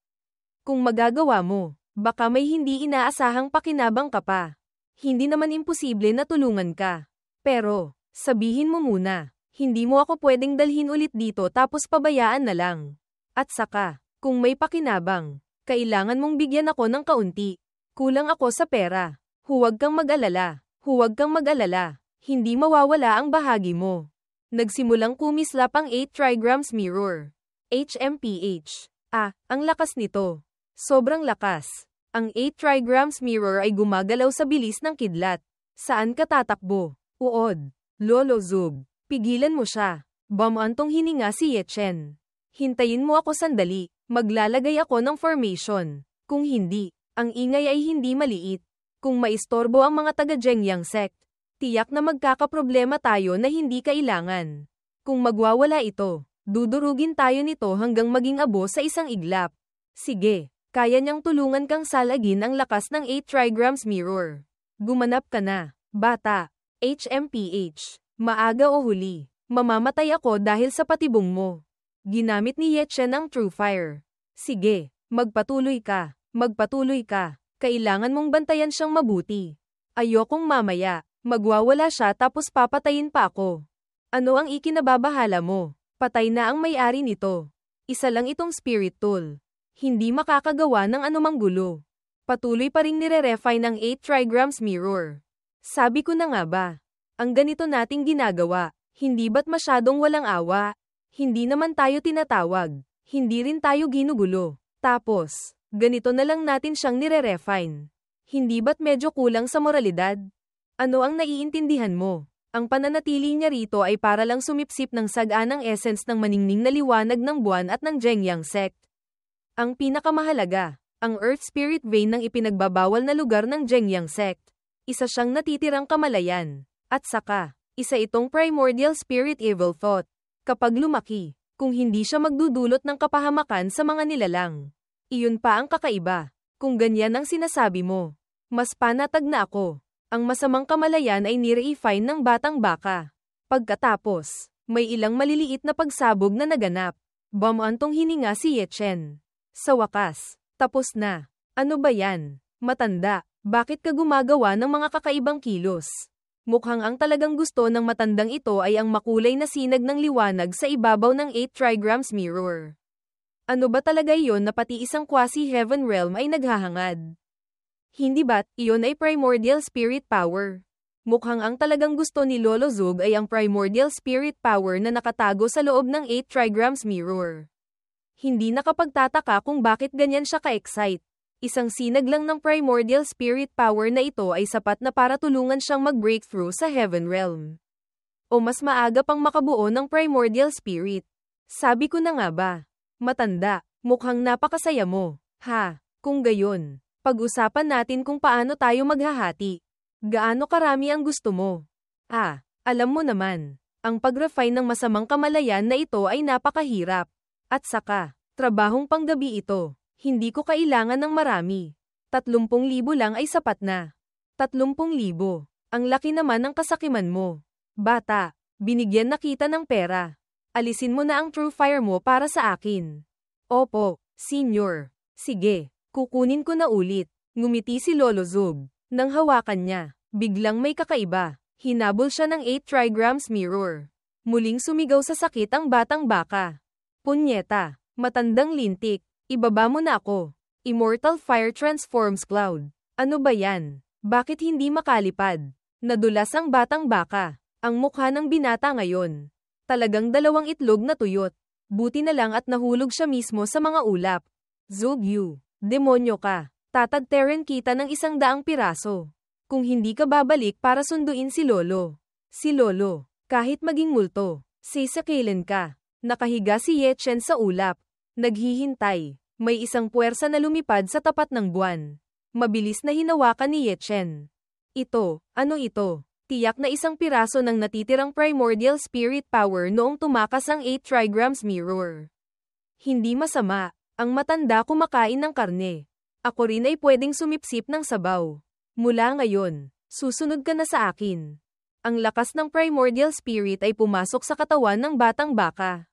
Kung magagawa mo, baka may hindi inaasahang pakinabang ka pa. Hindi naman imposible na tulungan ka. Pero, sabihin mo muna, hindi mo ako pwedeng dalhin ulit dito tapos pabayaan na lang. At saka, kung may pakinabang, kailangan mong bigyan ako ng kaunti. Kulang ako sa pera. Huwag kang mag-alala. Huwag kang mag-alala. Hindi mawawala ang bahagi mo. Nagsimulang kumislap ang 8 trigrams mirror. HMPH. Ang lakas nito. Sobrang lakas. Ang 8 trigrams mirror ay gumagalaw sa bilis ng kidlat. Saan ka tatakbo? Uod. Lolo Zug. Pigilan mo siya. Bamantong hininga si Yechen. Hintayin mo ako sandali. Maglalagay ako ng formation. Kung hindi, ang ingay ay hindi maliit. Kung maistorbo ang mga taga-Jengyang sect, tiyak na magkakaproblema tayo na hindi kailangan. Kung magwawala ito, dudurugin tayo nito hanggang maging abo sa isang iglap. Sige, kaya niyang tulungan kang salagin ang lakas ng 8 trigrams mirror. Gumanap ka na, bata. HMPH. Maaga o huli, mamamatay ako dahil sa patibong mo. Ginamit ni Yechen ang True Fire. Sige, magpatuloy ka. Magpatuloy ka. Kailangan mong bantayan siyang mabuti. Ayokong mamaya, magwawala siya tapos papatayin pa ako. Ano ang ikinababahala mo? Patay na ang may-ari nito. Isa lang itong spirit tool. Hindi makakagawa ng anumang gulo. Patuloy pa ring nire-refine ng 8 trigrams mirror. Sabi ko na nga ba? Ang ganito nating ginagawa, hindi ba't masyadong walang awa? Hindi naman tayo tinatawag. Hindi rin tayo ginugulo. Tapos, ganito na lang natin siyang nire-refine. Hindi ba't medyo kulang sa moralidad? Ano ang naiintindihan mo? Ang pananatili niya rito ay para lang sumipsip ng saganang essence ng maningning na liwanag ng buwan at ng Jengyang sect. Ang pinakamahalaga, ang Earth Spirit Vein ng ipinagbabawal na lugar ng Jengyang sect. Isa siyang natitirang kamalayan. At saka, isa itong primordial spirit evil thought. Kapag lumaki, kung hindi siya magdudulot ng kapahamakan sa mga nilalang. Iyon pa ang kakaiba. Kung ganyan ang sinasabi mo, mas panatag na ako. Ang masamang kamalayan ay nire-refine ng batang baka. Pagkatapos, may ilang maliliit na pagsabog na naganap. Bamantong hininga si Yechen. Sa wakas, tapos na. Ano ba yan? Matanda, bakit ka gumagawa ng mga kakaibang kilos? Mukhang ang talagang gusto ng matandang ito ay ang makulay na sinag ng liwanag sa ibabaw ng 8 trigrams mirror. Ano ba talaga iyon na pati isang quasi-heaven realm ay naghahangad? Hindi ba't iyon ay primordial spirit power? Mukhang ang talagang gusto ni Lolo Zug ay ang primordial spirit power na nakatago sa loob ng 8 trigrams mirror. Hindi nakapagtataka kung bakit ganyan siya ka-excite. Isang sinag lang ng primordial spirit power na ito ay sapat na para tulungan siyang mag-breakthrough sa heaven realm. O mas maaga pang makabuo ng primordial spirit. Sabi ko na nga ba? Matanda, mukhang napakasaya mo. Kung gayon, pag-usapan natin kung paano tayo maghahati. Gaano karami ang gusto mo? Alam mo naman, ang pag-refine ng masamang kamalayan na ito ay napakahirap. At saka, trabahong panggabi ito. Hindi ko kailangan ng marami. 30,000 lang ay sapat na. 30,000. Ang laki naman ng kasakiman mo. Bata, binigyan na kita ng pera. Alisin mo na ang true fire mo para sa akin. Opo, senior. Sige, kukunin ko na ulit. Ngumiti si Lolo Zug. Nang hawakan niya, biglang may kakaiba. Hinabol siya ng 8 trigrams mirror. Muling sumigaw sa sakit ang batang baka. Punyeta, matandang lintik. Ibaba mo na ako. Immortal Fire Transforms Cloud. Ano ba yan? Bakit hindi makalipad? Nadulas ang batang baka. Ang mukha ng binata ngayon. Talagang 2 itlog na tuyot. Buti na lang at nahulog siya mismo sa mga ulap. Zugyu, demonyo ka. Tatadteren kita ng 100 piraso. Kung hindi ka babalik para sunduin si Lolo. Si Lolo, kahit maging multo, sisakilin ka. Nakahiga si Yechen sa ulap. Naghihintay. May isang puwersa na lumipad sa tapat ng buwan. Mabilis na hinawakan ni Yechen. Ano ito? Tiyak na isang piraso ng natitirang primordial spirit power noong tumakas ang 8 trigrams mirror. Hindi masama, ang matanda kumakain ng karne. Ako rin ay pwedeng sumipsip ng sabaw. Mula ngayon, susunod ka na sa akin. Ang lakas ng primordial spirit ay pumasok sa katawan ng batang baka.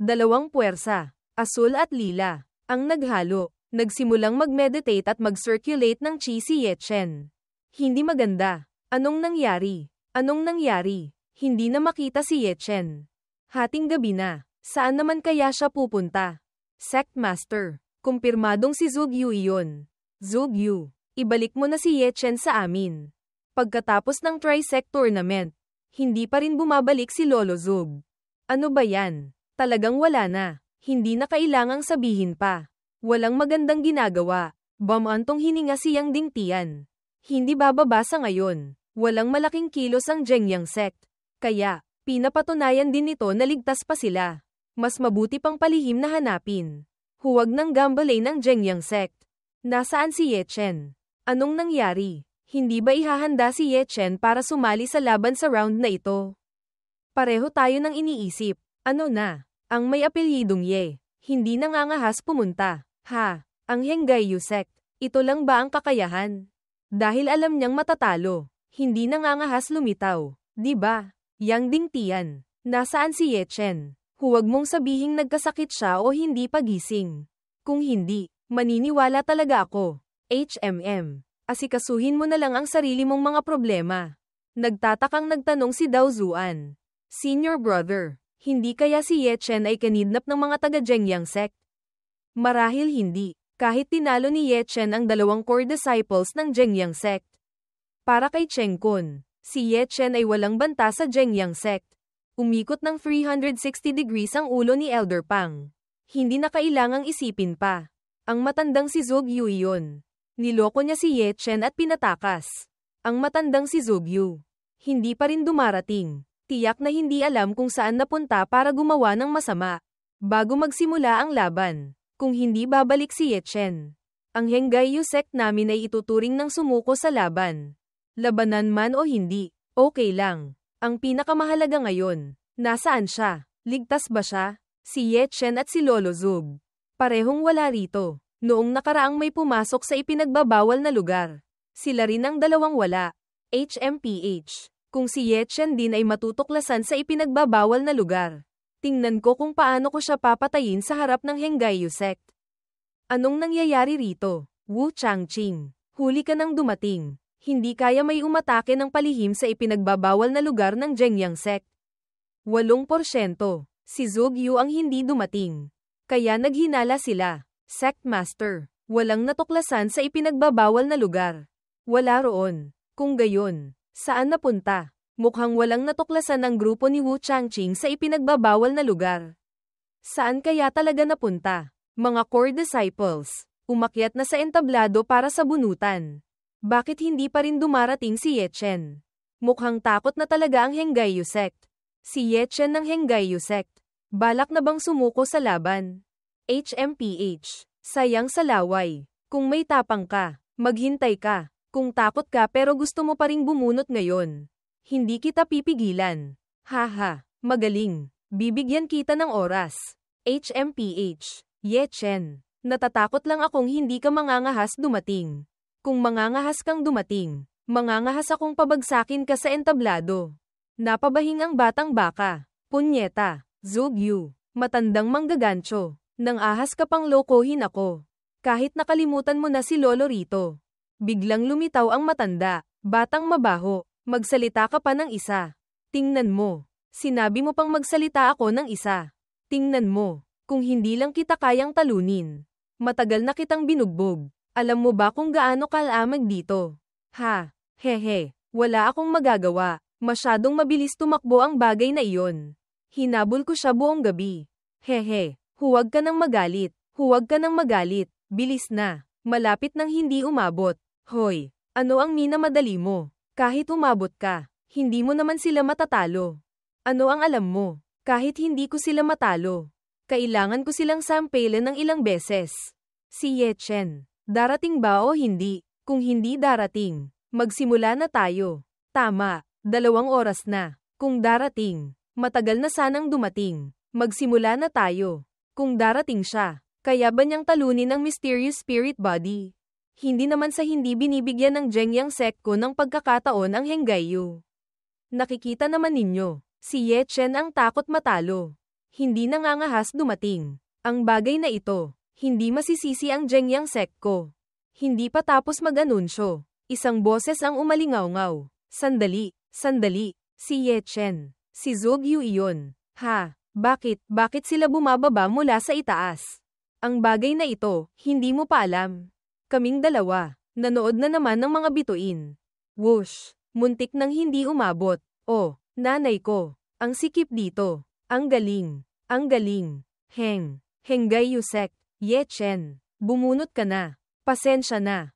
Dalawang puwersa, asul at lila, ang naghalo, nagsimulang mag-meditate at mag-circulate ng chi si Yechen. Hindi maganda. Anong nangyari? Anong nangyari? Hindi na makita si Yechen. Hating gabi na. Saan naman kaya siya pupunta? Sect Master. Kumpirmadong si Zugyu iyon. Zugyu, ibalik mo na si Yechen sa amin. Pagkatapos ng Tri-Sect Tournament, hindi pa rin bumabalik si Lolo Zug. Ano ba yan? Talagang wala na. Hindi na kailangang sabihin pa. Walang magandang ginagawa. Bamantong hininga si Yang Dingtian. Hindi bababa sa ngayon. Walang malaking kilos ang Zhengyang Sect. Kaya, pinapatunayan din nito na ligtas pa sila. Mas mabuti pang palihim na hanapin. Huwag ng gambale ng Zhengyang Sect. Nasaan si Yechen? Anong nangyari? Hindi ba ihahanda si Yechen para sumali sa laban sa round na ito? Pareho tayo ng iniisip. Ano na? Ang may apelyidong Ye. Hindi nangangahas pumunta. Ha? Ang Henggayu Sect. Ito lang ba ang kakayahan? Dahil alam niyang matatalo. Hindi nangangahas lumitaw. Di ba? Yang Dingtian. Nasaan si Yechen? Huwag mong sabihing nagkasakit siya o hindi pagising. Kung hindi, maniniwala talaga ako. HMM. Asikasuhin mo na lang ang sarili mong mga problema. Nagtatakang nagtanong si Dao Zuan. Senior brother, hindi kaya si Yechen ay kinidnap ng mga taga-Zhengyang Sect? Marahil hindi, kahit tinalo ni Yechen ang 2 core disciples ng Zhengyang Sect. Para kay Cheng Kun, si Yechen ay walang banta sa Zhengyang Sect. Umikot ng 360 degrees ang ulo ni Elder Pang. Hindi na kailangang isipin pa. Ang matandang si Zugyu iyon. Niloko niya si Yechen at pinatakas. Ang matandang si Zugyu. Hindi pa rin dumarating. Tiyak na hindi alam kung saan napunta para gumawa ng masama. Bago magsimula ang laban. Kung hindi babalik si Yechen. Ang Henggayu Sect namin ay ituturing ng sumuko sa laban. Labanan man o hindi, okay lang. Ang pinakamahalaga ngayon, nasaan siya? Ligtas ba siya? Si Yechen at si Lolo Zug. Parehong wala rito. Noong nakaraang may pumasok sa ipinagbabawal na lugar. Sila rin ang dalawang wala. HMPH. Kung si Yechen din ay matutuklasan sa ipinagbabawal na lugar. Tingnan ko kung paano ko siya papatayin sa harap ng Henggayu Sect. Anong nangyayari rito? Wu Changqing. Huli ka nang dumating. Hindi kaya may umatake ng palihim sa ipinagbabawal na lugar ng Zhengyang Sect. 8%. Si Zugyu ang hindi dumating. Kaya naghinala sila. Sect Master, walang natuklasan sa ipinagbabawal na lugar. Wala roon. Kung gayon, saan napunta? Mukhang walang natuklasan ang grupo ni Wu Changqing sa ipinagbabawal na lugar. Saan kaya talaga napunta? Mga core disciples, umakyat na sa entablado para sa bunutan. Bakit hindi pa rin dumarating si Yechen? Mukhang takot na talaga ang Henggayu Sect. Si Yechen ng Henggayu Sect. Balak na bang sumuko sa laban? HMPH. Sayang sa laway. Kung may tapang ka, maghintay ka. Kung takot ka pero gusto mo pa ring bumunot ngayon, hindi kita pipigilan. Haha, magaling. Bibigyan kita ng oras. HMPH. Yechen. Natatakot lang akong hindi ka mangangahas dumating. Kung mangangahas kang dumating, mangangahas akong pabagsakin ka sa entablado. Napabahing ang batang baka. Punyeta. Zugyu. Matandang manggagancho. Nang ahas ka pang lokohin ako. Kahit nakalimutan mo na si Lolo rito. Biglang lumitaw ang matanda. Batang mabaho. Magsalita ka pa ng isa. Tingnan mo. Sinabi mo pang magsalita ako ng isa. Tingnan mo. Kung hindi lang kita kayang talunin. Matagal na kitang binugbog. Alam mo ba kung gaano kalamag dito? Ha? Hehe. Wala akong magagawa. Masyadong mabilis tumakbo ang bagay na iyon. Hinabol ko siya buong gabi. Hehe. Huwag ka nang magalit. Huwag ka nang magalit. Bilis na. Malapit nang hindi umabot. Hoy, ano ang minamadali mo? Kahit umabot ka, hindi mo naman sila matatalo. Ano ang alam mo? Kahit hindi ko sila matalo, kailangan ko silang sampailan ng ilang beses. Si Yechen, darating ba o hindi? Kung hindi darating, magsimula na tayo. Tama, 2 oras na. Kung darating, matagal na sanang dumating. Magsimula na tayo. Kung darating siya, kaya ba niyang talunin ang mysterious spirit body? Hindi naman sa hindi binibigyan ng Jengyang Sekko ng pagkakataon ang Henggayu. Nakikita naman ninyo, si Ye Chen ang takot matalo. Hindi nangangahas dumating. Ang bagay na ito, hindi masisisi ang Jengyang Sekko. Hindi pa tapos mag-anunsyo. Isang boses ang umalingaw-ngaw. Sandali, sandali, si Ye Chen. Si Zhou Yu iyon. Ha, bakit sila bumababa mula sa itaas? Ang bagay na ito, hindi mo pa alam. Kaming dalawa, nanood na naman ng mga bituin. Whoosh, muntik nang hindi umabot. Oh, nanay ko, ang sikip dito. Ang galing, ang galing. Henggay Yusek, Ye Chen, bumunot ka na. Pasensya na,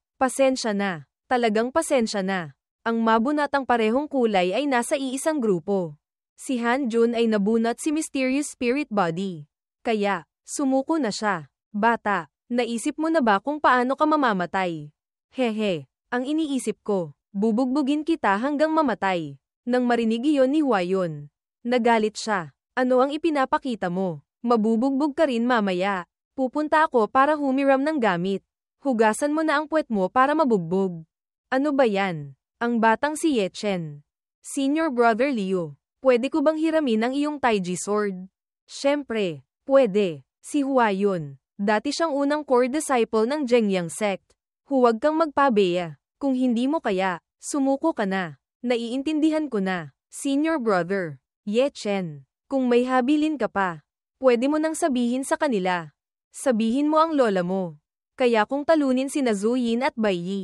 talagang pasensya na. Ang mabunatang parehong kulay ay nasa iisang grupo. Si Han Jun ay nabunat si Mysterious Spirit Body. Kaya, sumuko na siya. Bata, naisip mo na ba kung paano ka mamamatay? Hehe, ang iniisip ko, bubugbugin kita hanggang mamatay. Nang marinig iyon ni Huayon, nagalit siya. Ano ang ipinapakita mo? Mabubugbog ka rin mamaya. Pupunta ako para humiram ng gamit. Hugasan mo na ang puwet mo para mabugbog. Ano ba yan? Ang batang si Ye Chen. Senior Brother Liu, pwede ko bang hiramin ang iyong Taiji sword? Siyempre, pwede. Si Huayon, dati siyang unang core disciple ng Jengyang sect. Huwag kang magpabeya. Kung hindi mo kaya, sumuko ka na. Naiintindihan ko na. Senior Brother, Ye Chen. Kung may habilin ka pa, pwede mo nang sabihin sa kanila. Sabihin mo ang lola mo. Kaya kong talunin sina Zhu Yin at Bai Yi.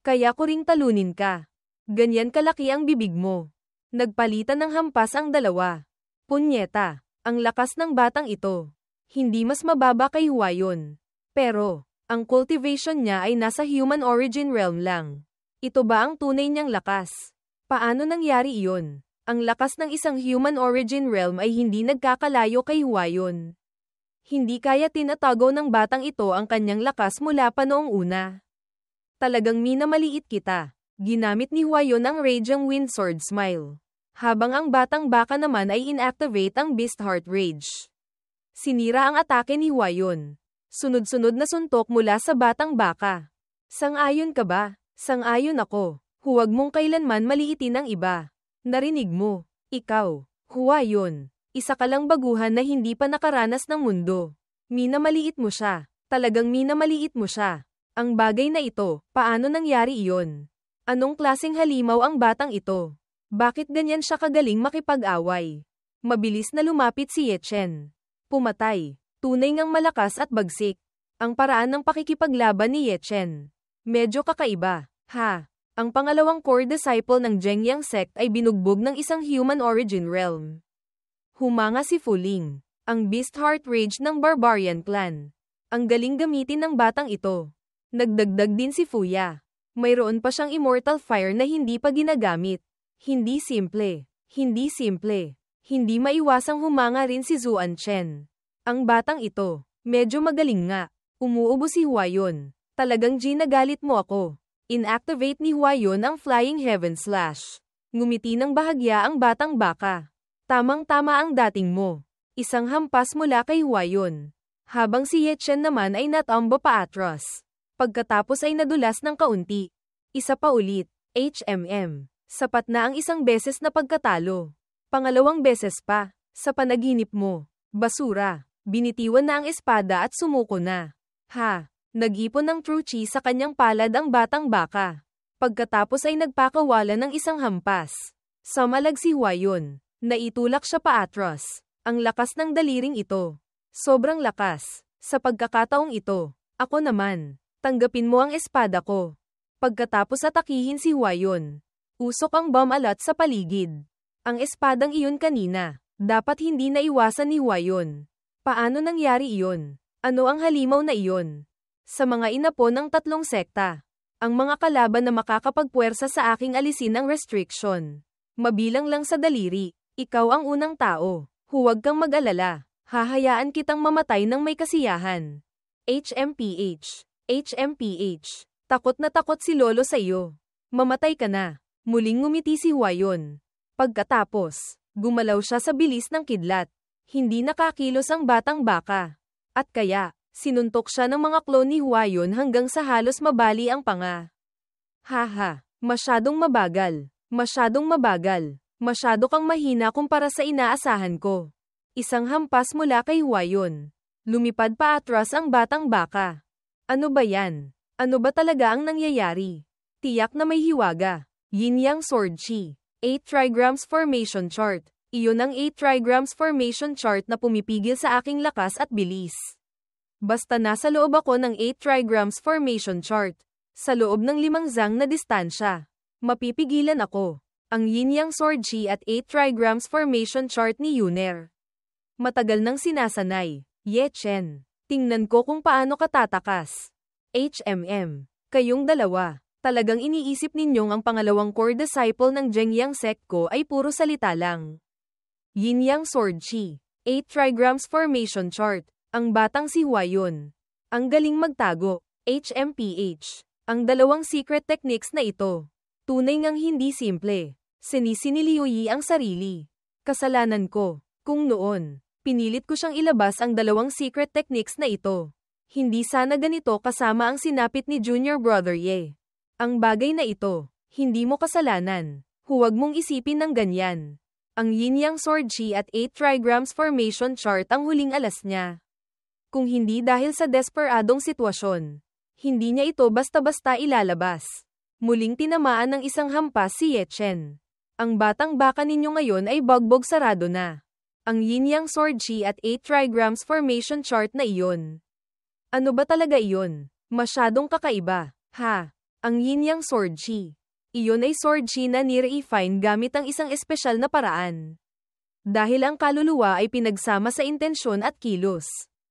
Kaya ko ring talunin ka. Ganyan kalaki ang bibig mo. Nagpalitan ng hampas ang dalawa. Punyeta, ang lakas ng batang ito. Hindi mas mababa kay Huayon. Pero, ang cultivation niya ay nasa human origin realm lang. Ito ba ang tunay niyang lakas? Paano nangyari iyon? Ang lakas ng isang human origin realm ay hindi nagkakalayo kay Huayon. Hindi kaya tinatago ng batang ito ang kanyang lakas mula pa noong una. Talagang minamaliit kita. Ginamit ni Huayon ang Raging Wind Sword Smile. Habang ang batang baka naman ay inactivate ang Beast Heart Rage. Sinira ang atake ni Huayon. Sunod-sunod na suntok mula sa batang baka. Sang-ayon ka ba? Sang-ayon ako. Huwag mong kailanman maliitin ang iba. Narinig mo. Ikaw, Huayon. Isa ka lang baguhan na hindi pa nakaranas ng mundo. Minamaliit mo siya. Talagang minamaliit mo siya. Ang bagay na ito, paano nangyari iyon? Anong klaseng halimaw ang batang ito? Bakit ganyan siya kagaling makipag-away? Mabilis na lumapit si Ye Chen. Pumatay. Tunay ngang malakas at bagsik. Ang paraan ng pakikipaglaban ni Ye Chen. Medyo kakaiba. Ha? Ang pangalawang core disciple ng Jengyang sect ay binugbog ng isang human origin realm. Humanga si Fuling, ang Beast Heart Rage ng Barbarian Clan. Ang galing gamitin ng batang ito. Nagdagdag din si Fuya. Mayroon pa siyang Immortal Fire na hindi pa ginagamit. Hindi simple. Hindi maiwasang humanga rin si Zuan Chen. Ang batang ito, medyo magaling nga. Umuubo si Huayon. Talagang ginagalit mo ako. Inactivate ni Huayon ang Flying Heaven Slash. Ngumiti ng bahagya ang batang baka. Tamang-tama ang dating mo. Isang hampas mula kay Huayon. Habang si Ye Chen naman ay natumba pa atras. Pagkatapos ay nadulas ng kaunti. Isa pa ulit. HMM. Sapat na ang isang beses na pagkatalo. Pangalawang beses pa. Sa panaginip mo. Basura. Binitiwan na ang espada at sumuko na. Ha. Nag-ipon ng true chi sa kanyang palad ang batang baka. Pagkatapos ay nagpakawala ng isang hampas. Samalag si Huayon. Naitulak siya pa atras. Ang lakas ng daliring ito. Sobrang lakas. Sa pagkakataong ito, ako naman. Tanggapin mo ang espada ko. Pagkatapos atakihin si Huayon. Usok ang bomb alot sa paligid. Ang espadang iyon kanina, dapat hindi naiwasan ni Huayon. Paano nangyari iyon? Ano ang halimaw na iyon? Sa mga inapo ng tatlong sekta, ang mga kalaban na makakapagpuwersa sa aking alisin ang restriction. Mabilang lang sa daliri. Ikaw ang unang tao. Huwag kang mag-alala. Hahayaan kitang mamatay ng may kasiyahan. HMPH. HMPH. Takot na takot si Lolo sa iyo. Mamatay ka na. Muling ngumiti si Huayon. Pagkatapos, gumalaw siya sa bilis ng kidlat. Hindi nakakilos ang batang baka. At kaya, sinuntok siya ng mga klon ni Huayon hanggang sa halos mabali ang panga. Haha, masyadong mabagal. Masyadong mabagal. Masyado kang mahina kumpara sa inaasahan ko. Isang hampas mula kay Huayon. Lumipad pa atras ang batang baka. Ano ba yan? Ano ba talaga ang nangyayari? Tiyak na may hiwaga. Yin-yang sword chi. 8 trigrams formation chart. Iyon ang 8 trigrams formation chart na pumipigil sa aking lakas at bilis. Basta nasa loob ako ng 8 trigrams formation chart. Sa loob ng 5 zang na distansya. Mapipigilan ako. Ang yin-yang sword chi at 8 trigrams formation chart ni Yuner. Matagal nang sinasanay. Ye Chen. Tingnan ko kung paano ka tatakas. HMM. Kayong dalawa. Talagang iniisip ninyong ang pangalawang core disciple ng Zhengyang sect ko ay puro salita lang. Yin-yang sword chi. 8 trigrams formation chart. Ang batang si Huayon. Ang galing magtago. HMPH. Ang dalawang secret techniques na ito. Tunay ngang hindi simple. Sinisiniliyoyi ang sarili. Kasalanan ko. Kung noon, pinilit ko siyang ilabas ang dalawang secret techniques na ito. Hindi sana ganito kasama ang sinapit ni Junior Brother Ye. Ang bagay na ito, hindi mo kasalanan. Huwag mong isipin ng ganyan. Ang yin-yang sword chi at 8 trigrams formation chart ang huling alas niya. Kung hindi dahil sa desperadong sitwasyon, hindi niya ito basta-basta ilalabas. Muling tinamaan ng isang hampas si Ye Chen. Ang batang baka ninyo ngayon ay bagbog sarado na. Ang yin-yang sword chi at 8 trigrams formation chart na iyon. Ano ba talaga iyon? Masyadong kakaiba. Ha? Ang yin-yang sword chi. Iyon ay sword chi na nire-refine gamit ang isang espesyal na paraan. Dahil ang kaluluwa ay pinagsama sa intensyon at kilos.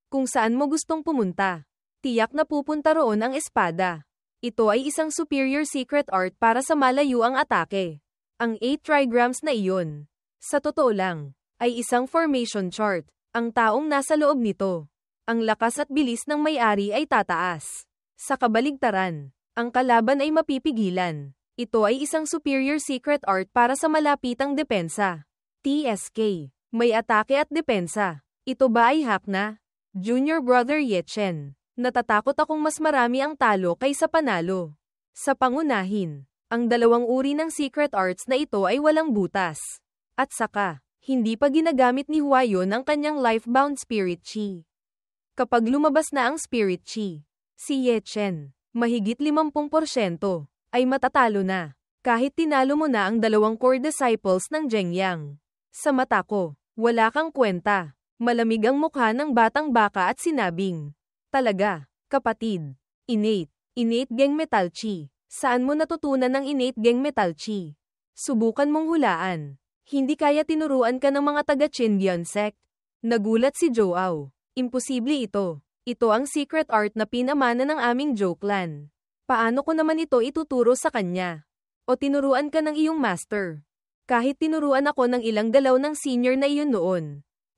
Kung saan mo gustong pumunta, tiyak na pupunta roon ang espada. Ito ay isang superior secret art para sa malayo ang atake. Ang 8 trigrams na iyon, sa totoo lang, ay isang formation chart. Ang taong nasa loob nito, ang lakas at bilis ng may-ari ay tataas. Sa kabaligtaran, ang kalaban ay mapipigilan. Ito ay isang superior secret art para sa malapitang depensa. TSK. May atake at depensa. Ito ba ay hack na? Junior Brother Ye Chen. Natatakot akong mas marami ang talo kaysa panalo. Sa pangunahin, ang dalawang uri ng secret arts na ito ay walang butas. At saka, hindi pa ginagamit ni Huayon ang kanyang life-bound spirit chi. Kapag lumabas na ang spirit chi, si Ye Chen, mahigit 50%, ay matatalo na. Kahit tinalo mo na ang dalawang core disciples ng Zhengyang. Sa mata ko, wala kang kwenta. Malamig ang mukha ng batang baka at sinabing, talaga, kapatid. Innate Geng Metal Chi. Saan mo natutunan ang innate Geng Metal Chi? Subukan mong hulaan. Hindi kaya tinuruan ka ng mga taga-Chindian sect? Nagulat si Joao. Imposible ito. Ito ang secret art na pinamana ng aming Zhou clan. Paano ko naman ito ituturo sa kanya? O tinuruan ka ng iyong master? Kahit tinuruan ako ng ilang galaw ng senior na iyon noon.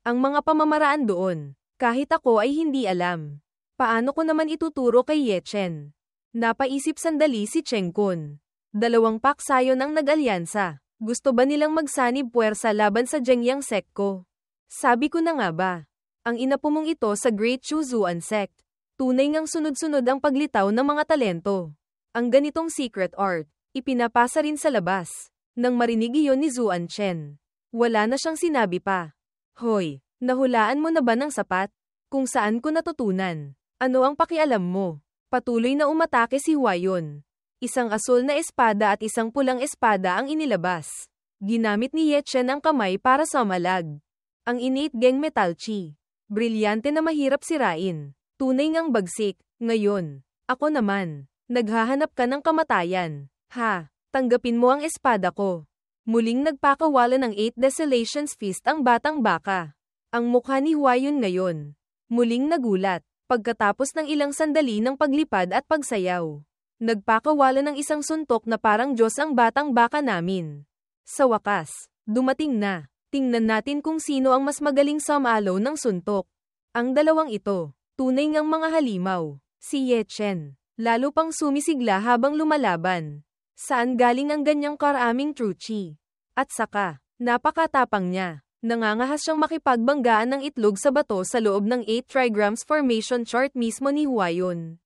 Ang mga pamamaraan doon, kahit ako ay hindi alam. Paano ko naman ituturo kay Ye Chen? Napaisip sandali si Cheng Kun. 2 paksayon ang nag-alyansa. Gusto ba nilang magsanib puwersa laban sa Zhengyang sect ko? Sabi ko na nga ba? Ang inapumong ito sa Great Chuzuan sect. Tunay ngang sunod-sunod ang paglitaw ng mga talento. Ang ganitong secret art, ipinapasa rin sa labas. Nang marinig iyon ni Zuan Chen, wala na siyang sinabi pa. Hoy, nahulaan mo na ba ng sapat? Kung saan ko natutunan? Ano ang pakialam mo? Patuloy na umatake si Huayon. Isang asul na espada at isang pulang espada ang inilabas. Ginamit ni Ye Chen ang kamay para sumalag. Ang innate Geng Metal Chi. Brilyante na mahirap sirain. Tunay ngang bagsik. Ngayon, ako naman. Naghahanap ka ng kamatayan. Ha, tanggapin mo ang espada ko. Muling nagpakawala ng 8 Desolations Feast ang batang baka. Ang mukha ni Huayon ngayon. Muling nagulat, pagkatapos ng ilang sandali ng paglipad at pagsayaw. Nagpakawala ng isang suntok na parang Diyos ang batang baka namin. Sa wakas, dumating na. Tingnan natin kung sino ang mas magaling sumalo ng suntok. Ang dalawang ito, tunay ngang mga halimaw. Si Ye Chen, lalo pang sumisigla habang lumalaban. Saan galing ang ganyang karaming true chi? At saka, napakatapang niya. Nangangahas siyang makipagbanggaan ng itlog sa bato sa loob ng 8 trigrams formation chart mismo ni Huayon.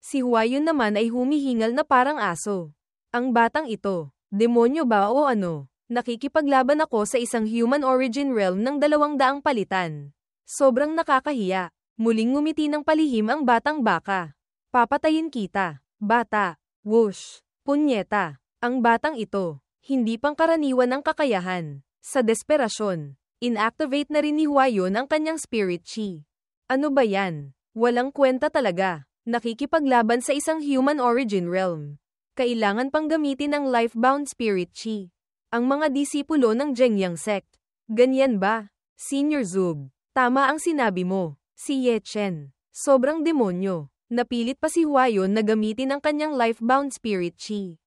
Si Huayon naman ay humihingal na parang aso. Ang batang ito, demonyo ba o ano? Nakikipaglaban ako sa isang human origin realm ng 200 palitan. Sobrang nakakahiya. Muling ngumiti ng palihim ang batang baka. Papatayin kita, bata. Whoosh. Punyeta. Ang batang ito, hindi pangkaraniwan ang kakayahan. Sa desperasyon, inactivate na rin ni Huayon ang kanyang spirit chi. Ano ba yan? Walang kwenta talaga. Nakikipaglaban sa isang human origin realm. Kailangan pang gamitin ang life-bound spirit chi. Ang mga disipulo ng Zhengyang sect. Ganyan ba? Senior Zub, tama ang sinabi mo. Si Ye Chen, sobrang demonyo. Napilit pa si Huayon na gamitin ang kanyang life-bound spirit chi.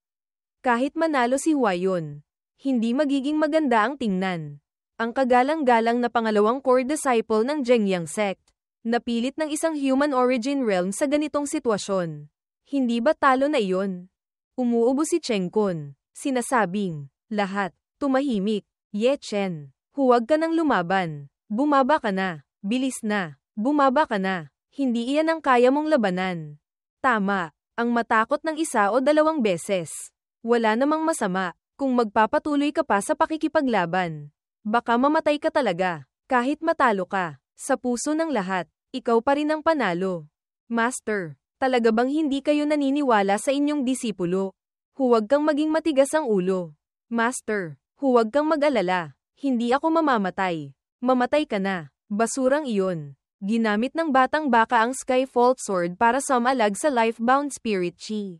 Kahit manalo si Huayon, hindi magiging maganda ang tingnan. Ang kagalang-galang na pangalawang core disciple ng Zhengyang sect, napilit ng isang human origin realm sa ganitong sitwasyon. Hindi ba talo na iyon? Umuubo si Cheng Kun, sinasabing, lahat, tumahimik. Ye Chen, huwag ka nang lumaban. Bumaba ka na. Bilis na. Bumaba ka na. Hindi iyan ang kaya mong labanan. Tama, ang matakot ng isa o dalawang beses. Wala namang masama. Kung magpapatuloy ka pa sa pakikipaglaban, baka mamatay ka talaga. Kahit matalo ka, sa puso ng lahat, ikaw pa rin ang panalo. Master, talaga bang hindi kayo naniniwala sa inyong disipulo? Huwag kang maging matigas ang ulo. Master, huwag kang mag-alala. Hindi ako mamamatay. Mamatay ka na. Basurang iyon. Ginamit ng batang baka ang Skyfault Sword para sumalag sa life-bound spirit chi.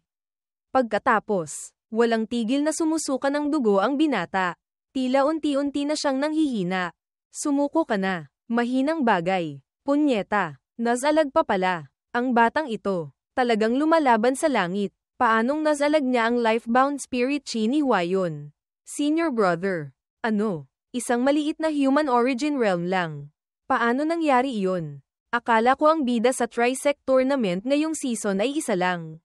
Pagkatapos, walang tigil na sumusuka ng dugo ang binata. Tila unti-unti na siyang nanghihina. Sumuko ka na. Mahinang bagay. Punyeta. Nasalag pa pala. Ang batang ito, talagang lumalaban sa langit. Paanong nasalag niya ang life-bound spirit chi ni Huayon? Senior brother. Ano? Isang maliit na human origin realm lang. Paano nangyari iyon? Akala ko ang bida sa Trisect Tournament ngayong season ay isa lang.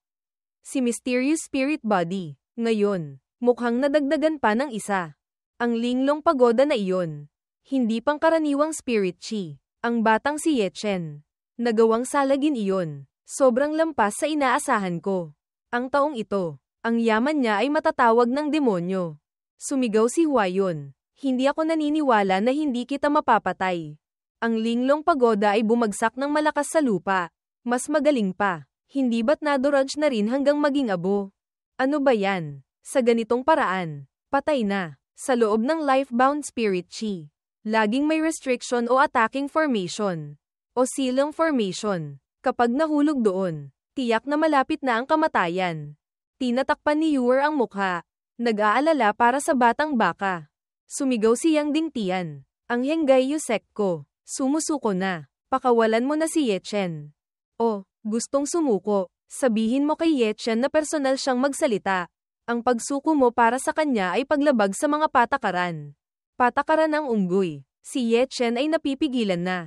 Si Mysterious Spirit Body. Ngayon, mukhang nadagdagan pa ng isa. Ang linglong pagoda na iyon. Hindi pangkaraniwang spirit chi. Ang batang si Ye Chen. Nagawang salagin iyon. Sobrang lampas sa inaasahan ko. Ang taong ito, ang yaman niya ay matatawag ng demonyo. Sumigaw si Huayon. Hindi ako naniniwala na hindi kita mapapatay. Ang linglong pagoda ay bumagsak ng malakas sa lupa. Mas magaling pa. Hindi ba't nadurage na rin hanggang maging abo? Ano ba yan? Sa ganitong paraan, patay na. Sa loob ng life-bound spirit chi. Laging may restriction o attacking formation. O silang formation. Kapag nahulog doon, tiyak na malapit na ang kamatayan. Tinatakpan ni Yuer ang mukha. Nag-aalala para sa batang baka. Sumigaw si Yang Dingtian. Ang Henggayu sect ko. Sumusuko na. Pakawalan mo na si Ye Chen. O, gustong sumuko. Sabihin mo kay Ye Chen na personal siyang magsalita. Ang pagsuko mo para sa kanya ay paglabag sa mga patakaran. Patakaran ng unggoy. Si Ye Chen ay napipigilan na.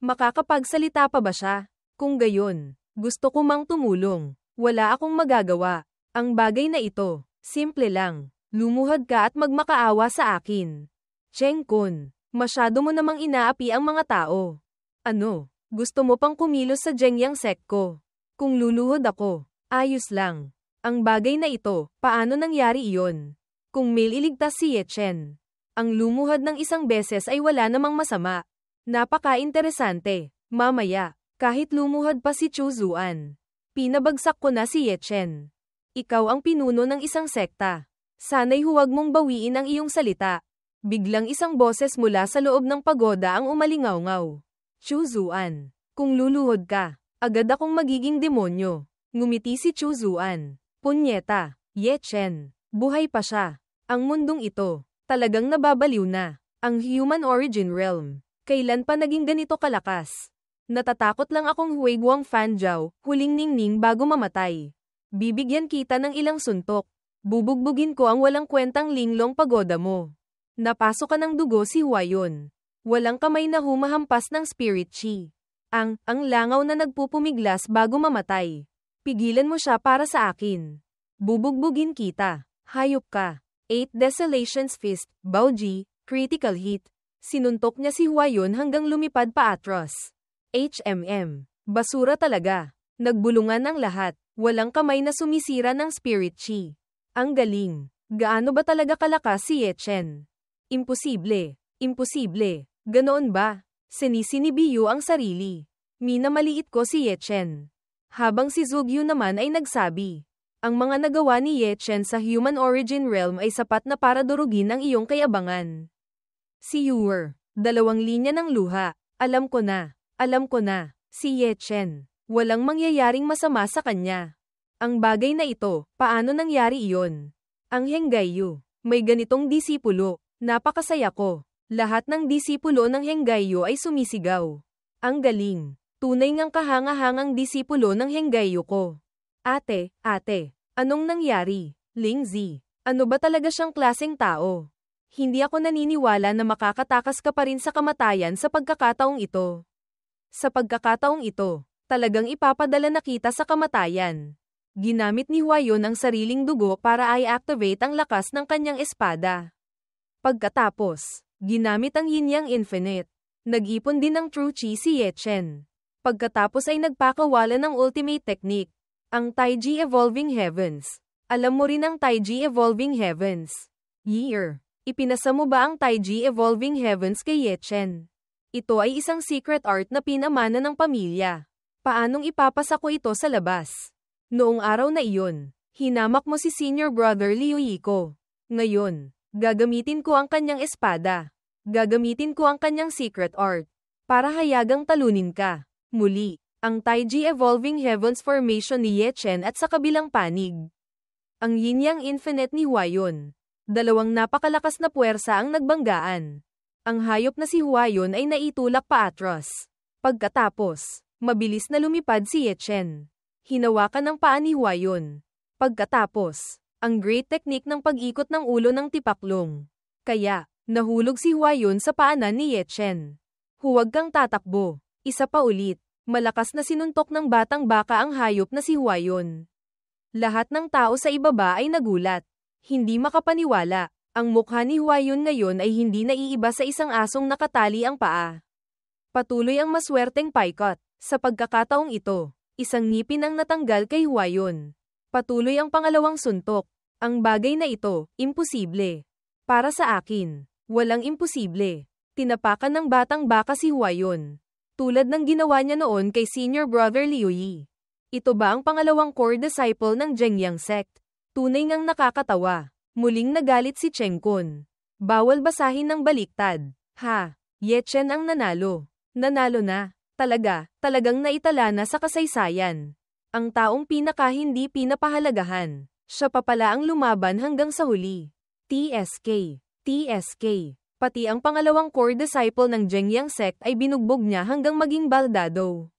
Makakapagsalita pa ba siya? Kung gayon, gusto ko mang tumulong. Wala akong magagawa. Ang bagay na ito, simple lang. Lumuhad ka at magmakaawa sa akin. Cheng Kun, masyado mo namang inaapi ang mga tao. Ano, gusto mo pang kumilos sa Zhengyang sect ko? Kung luluhod ako, ayos lang. Ang bagay na ito, paano nangyari iyon? Kung iligtas si Ye Chen, ang lumuhad ng isang beses ay wala namang masama. Napaka-interesante. Mamaya, kahit lumuhad pa si Chu Zuan, pinabagsak ko na si Ye Chen. Ikaw ang pinuno ng isang sekta. Sana'y huwag mong bawiin ang iyong salita. Biglang isang boses mula sa loob ng pagoda ang umalingaw-ngaw. Chu Zuan, kung luluhod ka, agad akong magiging demonyo. Ngumiti si Chu Zuan. Punyeta, Ye Chen, buhay pa siya. Ang mundong ito, talagang nababaliw na. Ang human origin realm, kailan pa naging ganito kalakas? Natatakot lang akong Huiguang Fanjiao, huling ningning bago mamatay. Bibigyan kita ng ilang suntok. Bubugbugin ko ang walang kwentang linglong pagoda mo. Napasok ka ng dugo si Huayon. Walang kamay na humahampas ng spirit chi. Ang langaw na nagpupumiglas bago mamatay. Pigilan mo siya para sa akin. Bubugbugin kita. Hayop ka. 8 Desolation's Fist, Baoji, critical hit. Sinuntok niya si Huayon hanggang lumipad pa atros. HMM. Basura talaga. Nagbulungan ang lahat. Walang kamay na sumisira ng spirit chi. Ang galing. Gaano ba talaga kalakas si Ye Chen? Imposible. Imposible. Ganoon ba? Sinisi ni Biyu ang sarili. Minamaliit ko si Ye Chen. Habang si Zugyu naman ay nagsabi, ang mga nagawa ni Ye Chen sa human origin realm ay sapat na para durugin ang iyong kayabangan. Si Yuer, 2 linya ng luha. Alam ko na. Alam ko na. Si Ye Chen. Walang mangyayaring masama sa kanya. Ang bagay na ito, paano nangyari iyon? Ang Henggayu. May ganitong disipulo. Napakasaya ko. Lahat ng disipulo ng Henggayu ay sumisigaw. Ang galing. Tunay ngang kahanga-hangang disipulo ng Henggayu ko. Ate, anong nangyari? Lingzi, ano ba talaga siyang klaseng tao? Hindi ako naniniwala na makakatakas ka pa rin sa kamatayan sa pagkakataong ito. Sa pagkakataong ito, talagang ipapadala na kita sa kamatayan. Ginamit ni Huayon ang sariling dugo para i-activate ang lakas ng kanyang espada. Pagkatapos, ginamit ang Yin Yang Infinite. Nag-ipon din ng True Chi si Ye Chen. Pagkatapos ay nagpakawala ng ultimate technique, ang Taiji Evolving Heavens. Alam mo rin ang Taiji Evolving Heavens. Year, ipinasa mo ba ang Taiji Evolving Heavens kay Ye Chen? Ito ay isang secret art na pinamana ng pamilya. Paanong ipapasa ko ito sa labas? Noong araw na iyon, hinamak mo si senior brother Liu Yiko. Ngayon, gagamitin ko ang kanyang espada. Gagamitin ko ang kanyang secret art. Para hayagang talunin ka. Muli, ang Taiji Evolving Heavens formation ni Ye Chen at sa kabilang panig. Ang Yin Yang Infinite ni Huayon. 2 napakalakas na puwersa ang nagbanggaan. Ang hayop na si Huayon ay naitulak pa atros. Pagkatapos, mabilis na lumipad si Ye Chen. Hinawakan ng paa ni Huayon. Pagkatapos, ang great technique ng pag-ikot ng ulo ng tipaklong. Kaya, nahulog si Huayon sa paanan ni Ye Chen. Huwag kang tatakbo. Isa pa ulit. Malakas na sinuntok ng batang baka ang hayop na si Huayon. Lahat ng tao sa ibaba ay nagulat. Hindi makapaniwala. Ang mukha ni Huayon ngayon ay hindi naiiba sa isang asong nakatali ang paa. Patuloy ang maswerteng paikot. Sa pagkakataong ito, isang ngipin ang natanggal kay Huayon. Patuloy ang pangalawang suntok. Ang bagay na ito, imposible. Para sa akin, walang imposible. Tinapakan ng batang baka si Huayon. Tulad ng ginawa niya noon kay senior brother Liu Yi. Ito ba ang pangalawang core disciple ng Zhengyang sect? Tunay ngang nakakatawa. Muling nagalit si Cheng Kun. Bawal basahin ng baliktad. Ha, Ye Chen ang nanalo. Nanalo na. Talagang naitala na sa kasaysayan. Ang taong hindi pinapahalagahan. Siya pa pala ang lumaban hanggang sa huli. TSK. Pati ang pangalawang core disciple ng Zhengyang sect ay binugbog niya hanggang maging baldado.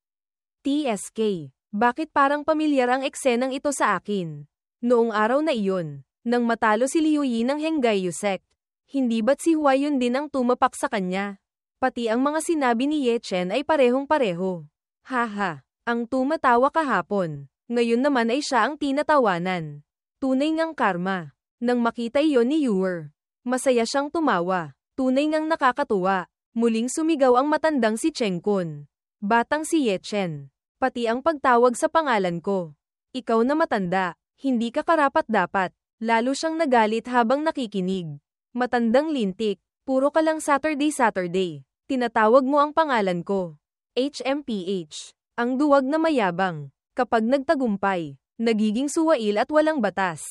TSK. Bakit parang pamilyar ang eksenang ito sa akin? Noong araw na iyon, nang matalo si Liu Yi ng Henggayu sect, hindi ba't si Huayon din ang tumapak sa kanya? Pati ang mga sinabi ni Ye Chen ay parehong-pareho. Haha, ang tumatawa kahapon. Ngayon naman ay siya ang tinatawanan. Tunay ngang karma. Nang makita iyon ni Yuer, masaya siyang tumawa. Tunay ngang nakakatuwa. Muling sumigaw ang matandang si Cheng Kun. Batang si Ye Chen. Pati ang pagtawag sa pangalan ko. Ikaw na matanda, hindi ka karapat-dapat. Lalo siyang nagalit habang nakikinig. Matandang lintik, puro ka lang Saturday. Tinatawag mo ang pangalan ko. HMPH. Ang duwag na mayabang. Kapag nagtagumpay, nagiging suwail at walang batas.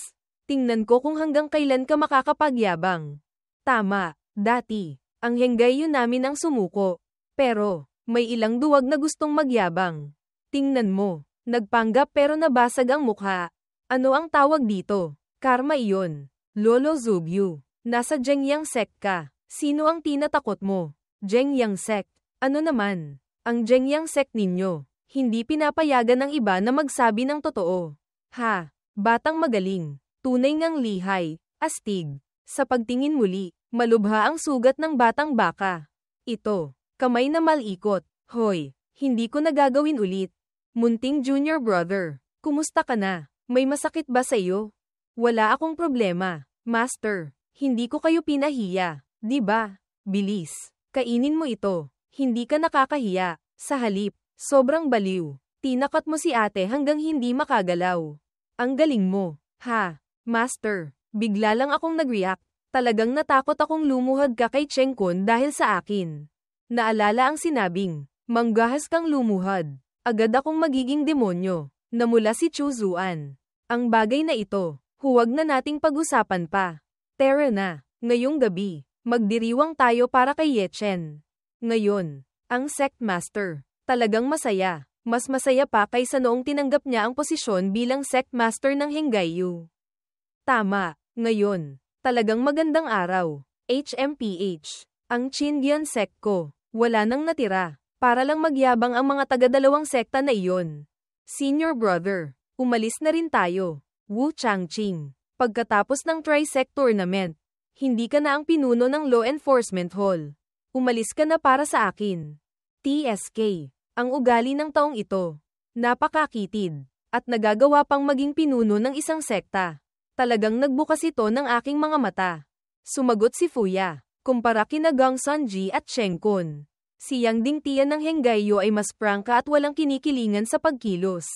Tingnan ko kung hanggang kailan ka makakapagyabang. Tama. Dati, ang Henggayu namin ang sumuko. Pero, may ilang duwag na gustong magyabang. Tingnan mo, nagpanggap pero nabasag ang mukha. Ano ang tawag dito? Karma iyon. Lolo Zugyu, nasa Zhengyang sect ka. Sino ang tinatakot mo? Zhengyang sect. Ano naman? Ang Zhengyang sect ninyo, hindi pinapayagan ng iba na magsabi ng totoo. Ha, batang magaling. Tunay ngang lihay, astig. Sa pagtingin muli, malubha ang sugat ng batang baka. Ito, kamay na malikot. Hoy, hindi ko nagagawin ulit. Munting junior brother, kumusta ka na? May masakit ba sa iyo? Wala akong problema. Master, hindi ko kayo pinahiya, di ba? Bilis, kainin mo ito. Hindi ka nakakahiya. Sa halip, sobrang baliw. Tinakat mo si ate hanggang hindi makagalaw. Ang galing mo. Ha, Master, bigla lang akong nag-react. Talagang natakot akong lumuhod ka kay Cheng Kun dahil sa akin. Naalala ang sinabing, manggahas kang lumuhod. Agad akong magiging demonyo, na mula si Chu Zuan. Ang bagay na ito, huwag na nating pag-usapan pa. Tara na, ngayong gabi, magdiriwang tayo para kay Ye Chen. Ngayon, ang Sect Master, talagang masaya. Mas masaya pa kaysa noong tinanggap niya ang posisyon bilang Sect Master ng Henggayu. Tama, ngayon. Talagang magandang araw. HMPH. Ang Qingyan sect ko. Wala nang natira. Para lang magyabang ang mga taga-dalawang sekta na iyon. Senior brother. Umalis na rin tayo. Wu Changqing. Pagkatapos ng Tri-Sect Tournament, hindi ka na ang pinuno ng Law Enforcement Hall. Umalis ka na para sa akin. TSK. Ang ugali ng taong ito. Napakakitid. At nagagawa pang maging pinuno ng isang sekta. Talagang nagbukas ito ng aking mga mata. Sumagot si Fuya, kumpara kina Gang Sanji at Cheng Kun. Si Yang Dingtian ng Henggayu ay mas prangka at walang kinikilingan sa pagkilos.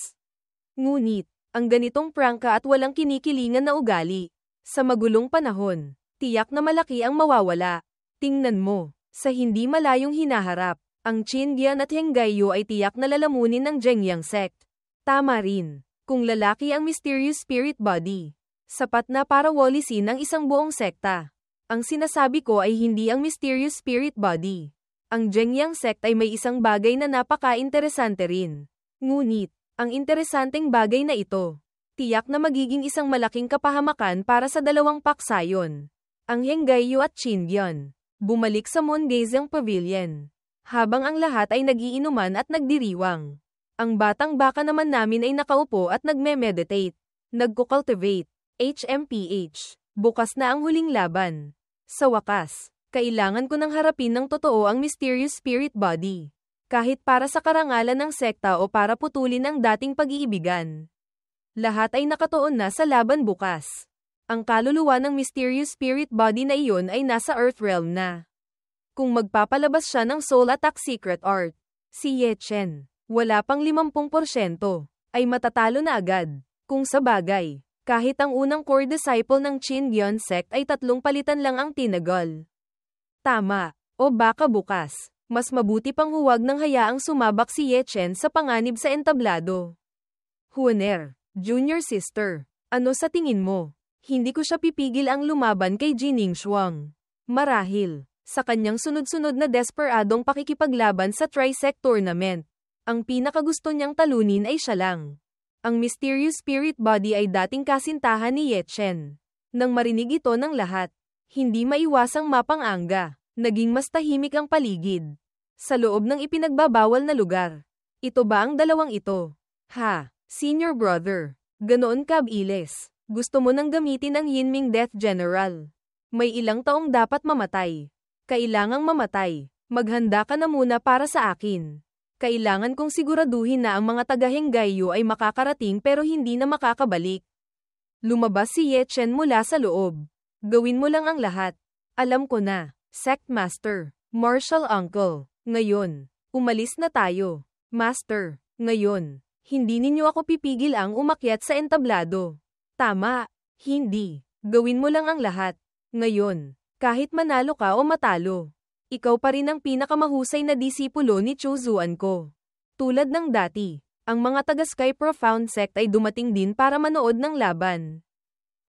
Ngunit, ang ganitong prangka at walang kinikilingan na ugali, sa magulong panahon, tiyak na malaki ang mawawala. Tingnan mo, sa hindi malayong hinaharap, ang Qingyan at Henggayu ay tiyak na lalamunin ng Zhengyang sect. Tama rin, kung lalaki ang mysterious spirit body. Sapat na para walisin ang isang buong sekta. Ang sinasabi ko ay hindi ang mysterious spirit body. Ang Zhengyang sect ay may isang bagay na napaka-interesante rin. Ngunit, ang interesanteng bagay na ito, tiyak na magiging isang malaking kapahamakan para sa dalawang paksayon. Ang Henggayu at Qingyan, bumalik sa Moongazang Pavilion. Habang ang lahat ay nagiinuman at nagdiriwang. Ang batang baka naman namin ay nakaupo at nagme-meditate. Nagko-cultivate. HMPH. Bukas na ang huling laban. Sa wakas, kailangan ko nang harapin ng totoo ang mysterious spirit body. Kahit para sa karangalan ng sekta o para putulin ang dating pag-iibigan. Lahat ay nakatuon na sa laban bukas. Ang kaluluwa ng mysterious spirit body na iyon ay nasa Earth Realm na. Kung magpapalabas siya ng Soul Attack Secret Art, si Ye Chen, wala pang 50%, ay matatalo na agad. Kung sa bagay, kahit ang unang core disciple ng Qingyan sect ay 3 palitan lang ang tinagal. Tama, o baka bukas, mas mabuti pang huwag nang hayaang sumabak si Ye Chen sa panganib sa entablado. Huaner, junior sister, ano sa tingin mo? Hindi ko siya pipigil ang lumaban kay Jining Shuang. Marahil, sa kanyang sunod-sunod na desperadong pakikipaglaban sa Tri-Sect Tournament, ang pinakagusto niyang talunin ay siya lang. Ang mysterious spirit body ay dating kasintahan ni Ye Chen. Nang marinig ito ng lahat, hindi maiwasang mapang-anga, naging mas tahimik ang paligid. Sa loob ng ipinagbabawal na lugar. Ito ba ang dalawang ito? Ha, senior brother, ganoon ka bilis. Gusto mo nang gamitin ang Yinming Death General. May ilang taong dapat mamatay. Kailangang mamatay. Maghanda ka na muna para sa akin. Kailangan kong siguraduhin na ang mga taga-Henggayu ay makakarating pero hindi na makakabalik. Lumabas si Ye Chen mula sa loob. Gawin mo lang ang lahat. Alam ko na. Sect Master. Martial Uncle. Ngayon. Umalis na tayo. Master. Ngayon. Hindi ninyo ako pipigil ang umakyat sa entablado. Tama. Hindi. Gawin mo lang ang lahat. Ngayon. Kahit manalo ka o matalo. Ikaw pa rin ang pinakamahusay na disipulo ni Chu Zuan ko. Tulad ng dati, ang mga taga-Sky Profound Sect ay dumating din para manood ng laban.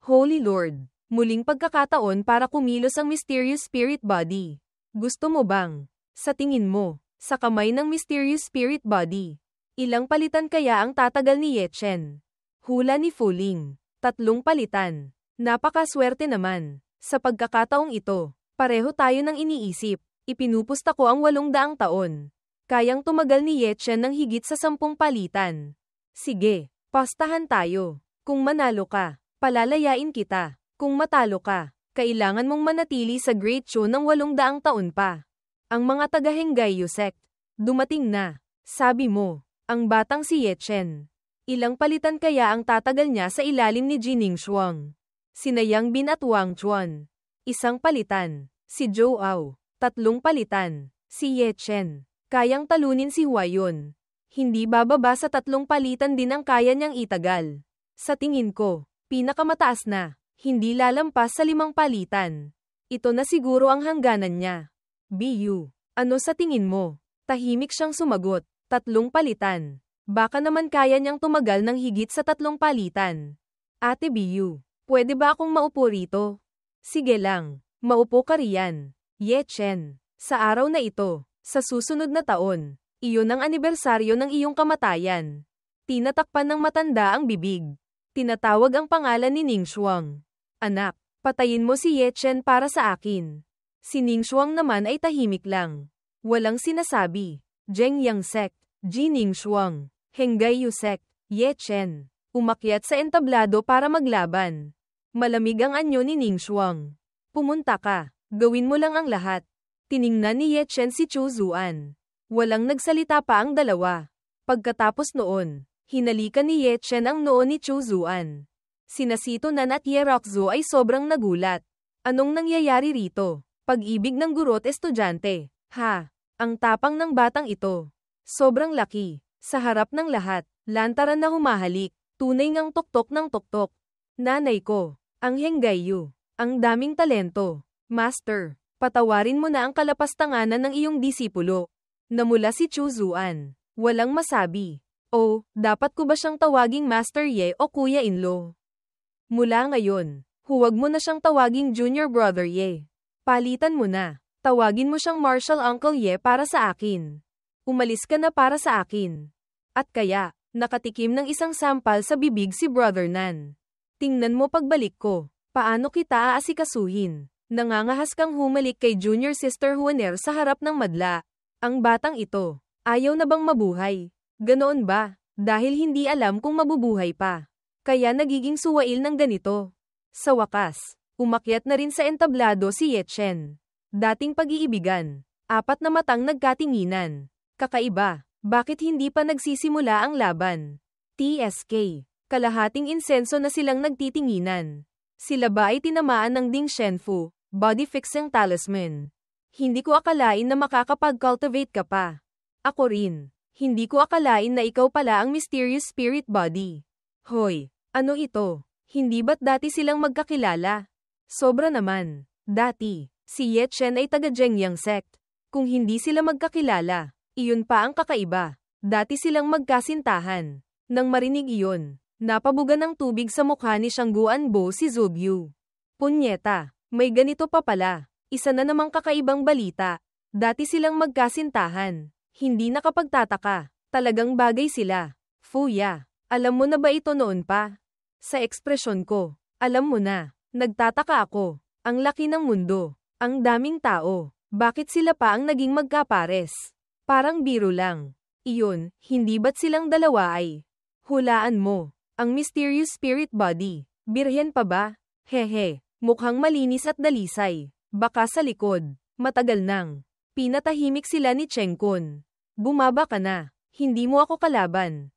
Holy Lord, muling pagkakataon para kumilos ang mysterious spirit body. Gusto mo bang, sa tingin mo, sa kamay ng mysterious spirit body, ilang palitan kaya ang tatagal ni Ye Chen? Hula ni Fuling, 3 palitan. Napakaswerte naman. Sa pagkakataong ito, pareho tayo ng iniisip. Ipinupusta ko ang 800 taon. Kayang tumagal ni Ye Chen ng higit sa 10 palitan. Sige, pastahan tayo. Kung manalo ka, palalayain kita. Kung matalo ka, kailangan mong manatili sa Great Chu ng 800 taon pa. Ang mga taga-Henggayu sect, dumating na. Sabi mo, ang batang si Ye Chen. Ilang palitan kaya ang tatagal niya sa ilalim ni Jining Shuang? Sina Yang Bin at Wang Chuan. Isang palitan. Si Zhou Ao. 3 palitan. Si Ye Chen. Kayang talunin si Hua Yun. Hindi bababa sa 3 palitan din ang kaya niyang itagal. Sa tingin ko, pinakamataas na. Hindi lalampas sa 5 palitan. Ito na siguro ang hangganan niya. BU. Ano sa tingin mo? Tahimik siyang sumagot. 3 palitan. Baka naman kaya niyang tumagal ng higit sa 3 palitan. Ate BU, pwede ba akong maupo rito? Sige lang, maupo ka riyan. Ye Chen, sa araw na ito, sa susunod na taon, iyon ang anibersaryo ng iyong kamatayan. Tinatakpan ng matanda ang bibig. Tinatawag ang pangalan ni Ning Shuang. Anak, patayin mo si Ye Chen para sa akin. Si Ning Shuang naman ay tahimik lang. Walang sinasabi. Zheng Yang Sek, Ji Ning Shuang, Henggay Yu Sek, Ye Chen. Umakyat sa entablado para maglaban. Malamig ang anyo ni Ning Shuang. Pumunta ka. Gawin mo lang ang lahat. Tiningnan ni Ye Chen si Chu Zuan. Walang nagsalita pa ang dalawa. Pagkatapos noon, hinalikan ni Ye Chen ang noo ni Chu Zuan. Sina Sito Nan at Ye Rockzo ay sobrang nagulat. Anong nangyayari rito? Pag-ibig ng guro at estudyante. Ha? Ang tapang ng batang ito. Sobrang laki. Sa harap ng lahat, lantaran na humahalik. Tunay ngang tuktok ng tuktok. Nanay ko, ang Henggayu, ang daming talento. Master, patawarin mo na ang kalapastanganan ng iyong disipulo. Namula si Chu Zuan. Walang masabi. Oh, dapat ko ba siyang tawaging Master Ye o Kuya-in-law? Mula ngayon, huwag mo na siyang tawaging Junior Brother Ye. Palitan mo na. Tawagin mo siyang Martial Uncle Ye para sa akin. Umalis ka na para sa akin. At kaya, nakatikim ng isang sampal sa bibig si Brother Nan. Tingnan mo pagbalik ko. Paano kita aasikasuhin? Nangangahas kang humalik kay Junior Sister Huaner sa harap ng madla. Ang batang ito, ayaw na bang mabuhay? Ganoon ba? Dahil hindi alam kung mabubuhay pa. Kaya nagiging suwail ng ganito. Sa wakas, umakyat na rin sa entablado si Ye Chen. Dating pag-iibigan. 4 na matang nagkatinginan. Kakaiba. Bakit hindi pa nagsisimula ang laban? TSK. Kalahating insenso na silang nagtitinginan. Sila ba ay tinamaan ng Ding Shenfu, body fixing talisman? Hindi ko akalain na makakapag-cultivate ka pa. Ako rin. Hindi ko akalain na ikaw pala ang mysterious spirit body. Hoy, ano ito? Hindi ba't dati silang magkakilala? Sobra naman. Dati, si Ye Chen ay taga Zhengyang sect. Kung hindi sila magkakilala, iyon pa ang kakaiba. Dati silang magkasintahan. Nang marinig iyon, napabuga ng tubig sa mukha ni Shangguan Bo si Zubyu. Punyeta, may ganito pa pala. Isa na namang kakaibang balita. Dati silang magkasintahan. Hindi nakapagtataka. Talagang bagay sila. Fuya, alam mo na ba ito noon pa? Sa ekspresyon ko, alam mo na. Nagtataka ako. Ang laki ng mundo. Ang daming tao. Bakit sila pa ang naging magkapares? Parang biro lang. Iyon, hindi ba't silang dalawa ay? Hulaan mo. Ang mysterious spirit body. Birhen pa ba? Hehe. Mukhang malinis at dalisay. Baka sa likod. Matagal nang. Pinatahimik sila ni Cheng Kun. Bumaba ka na. Hindi mo ako kalaban.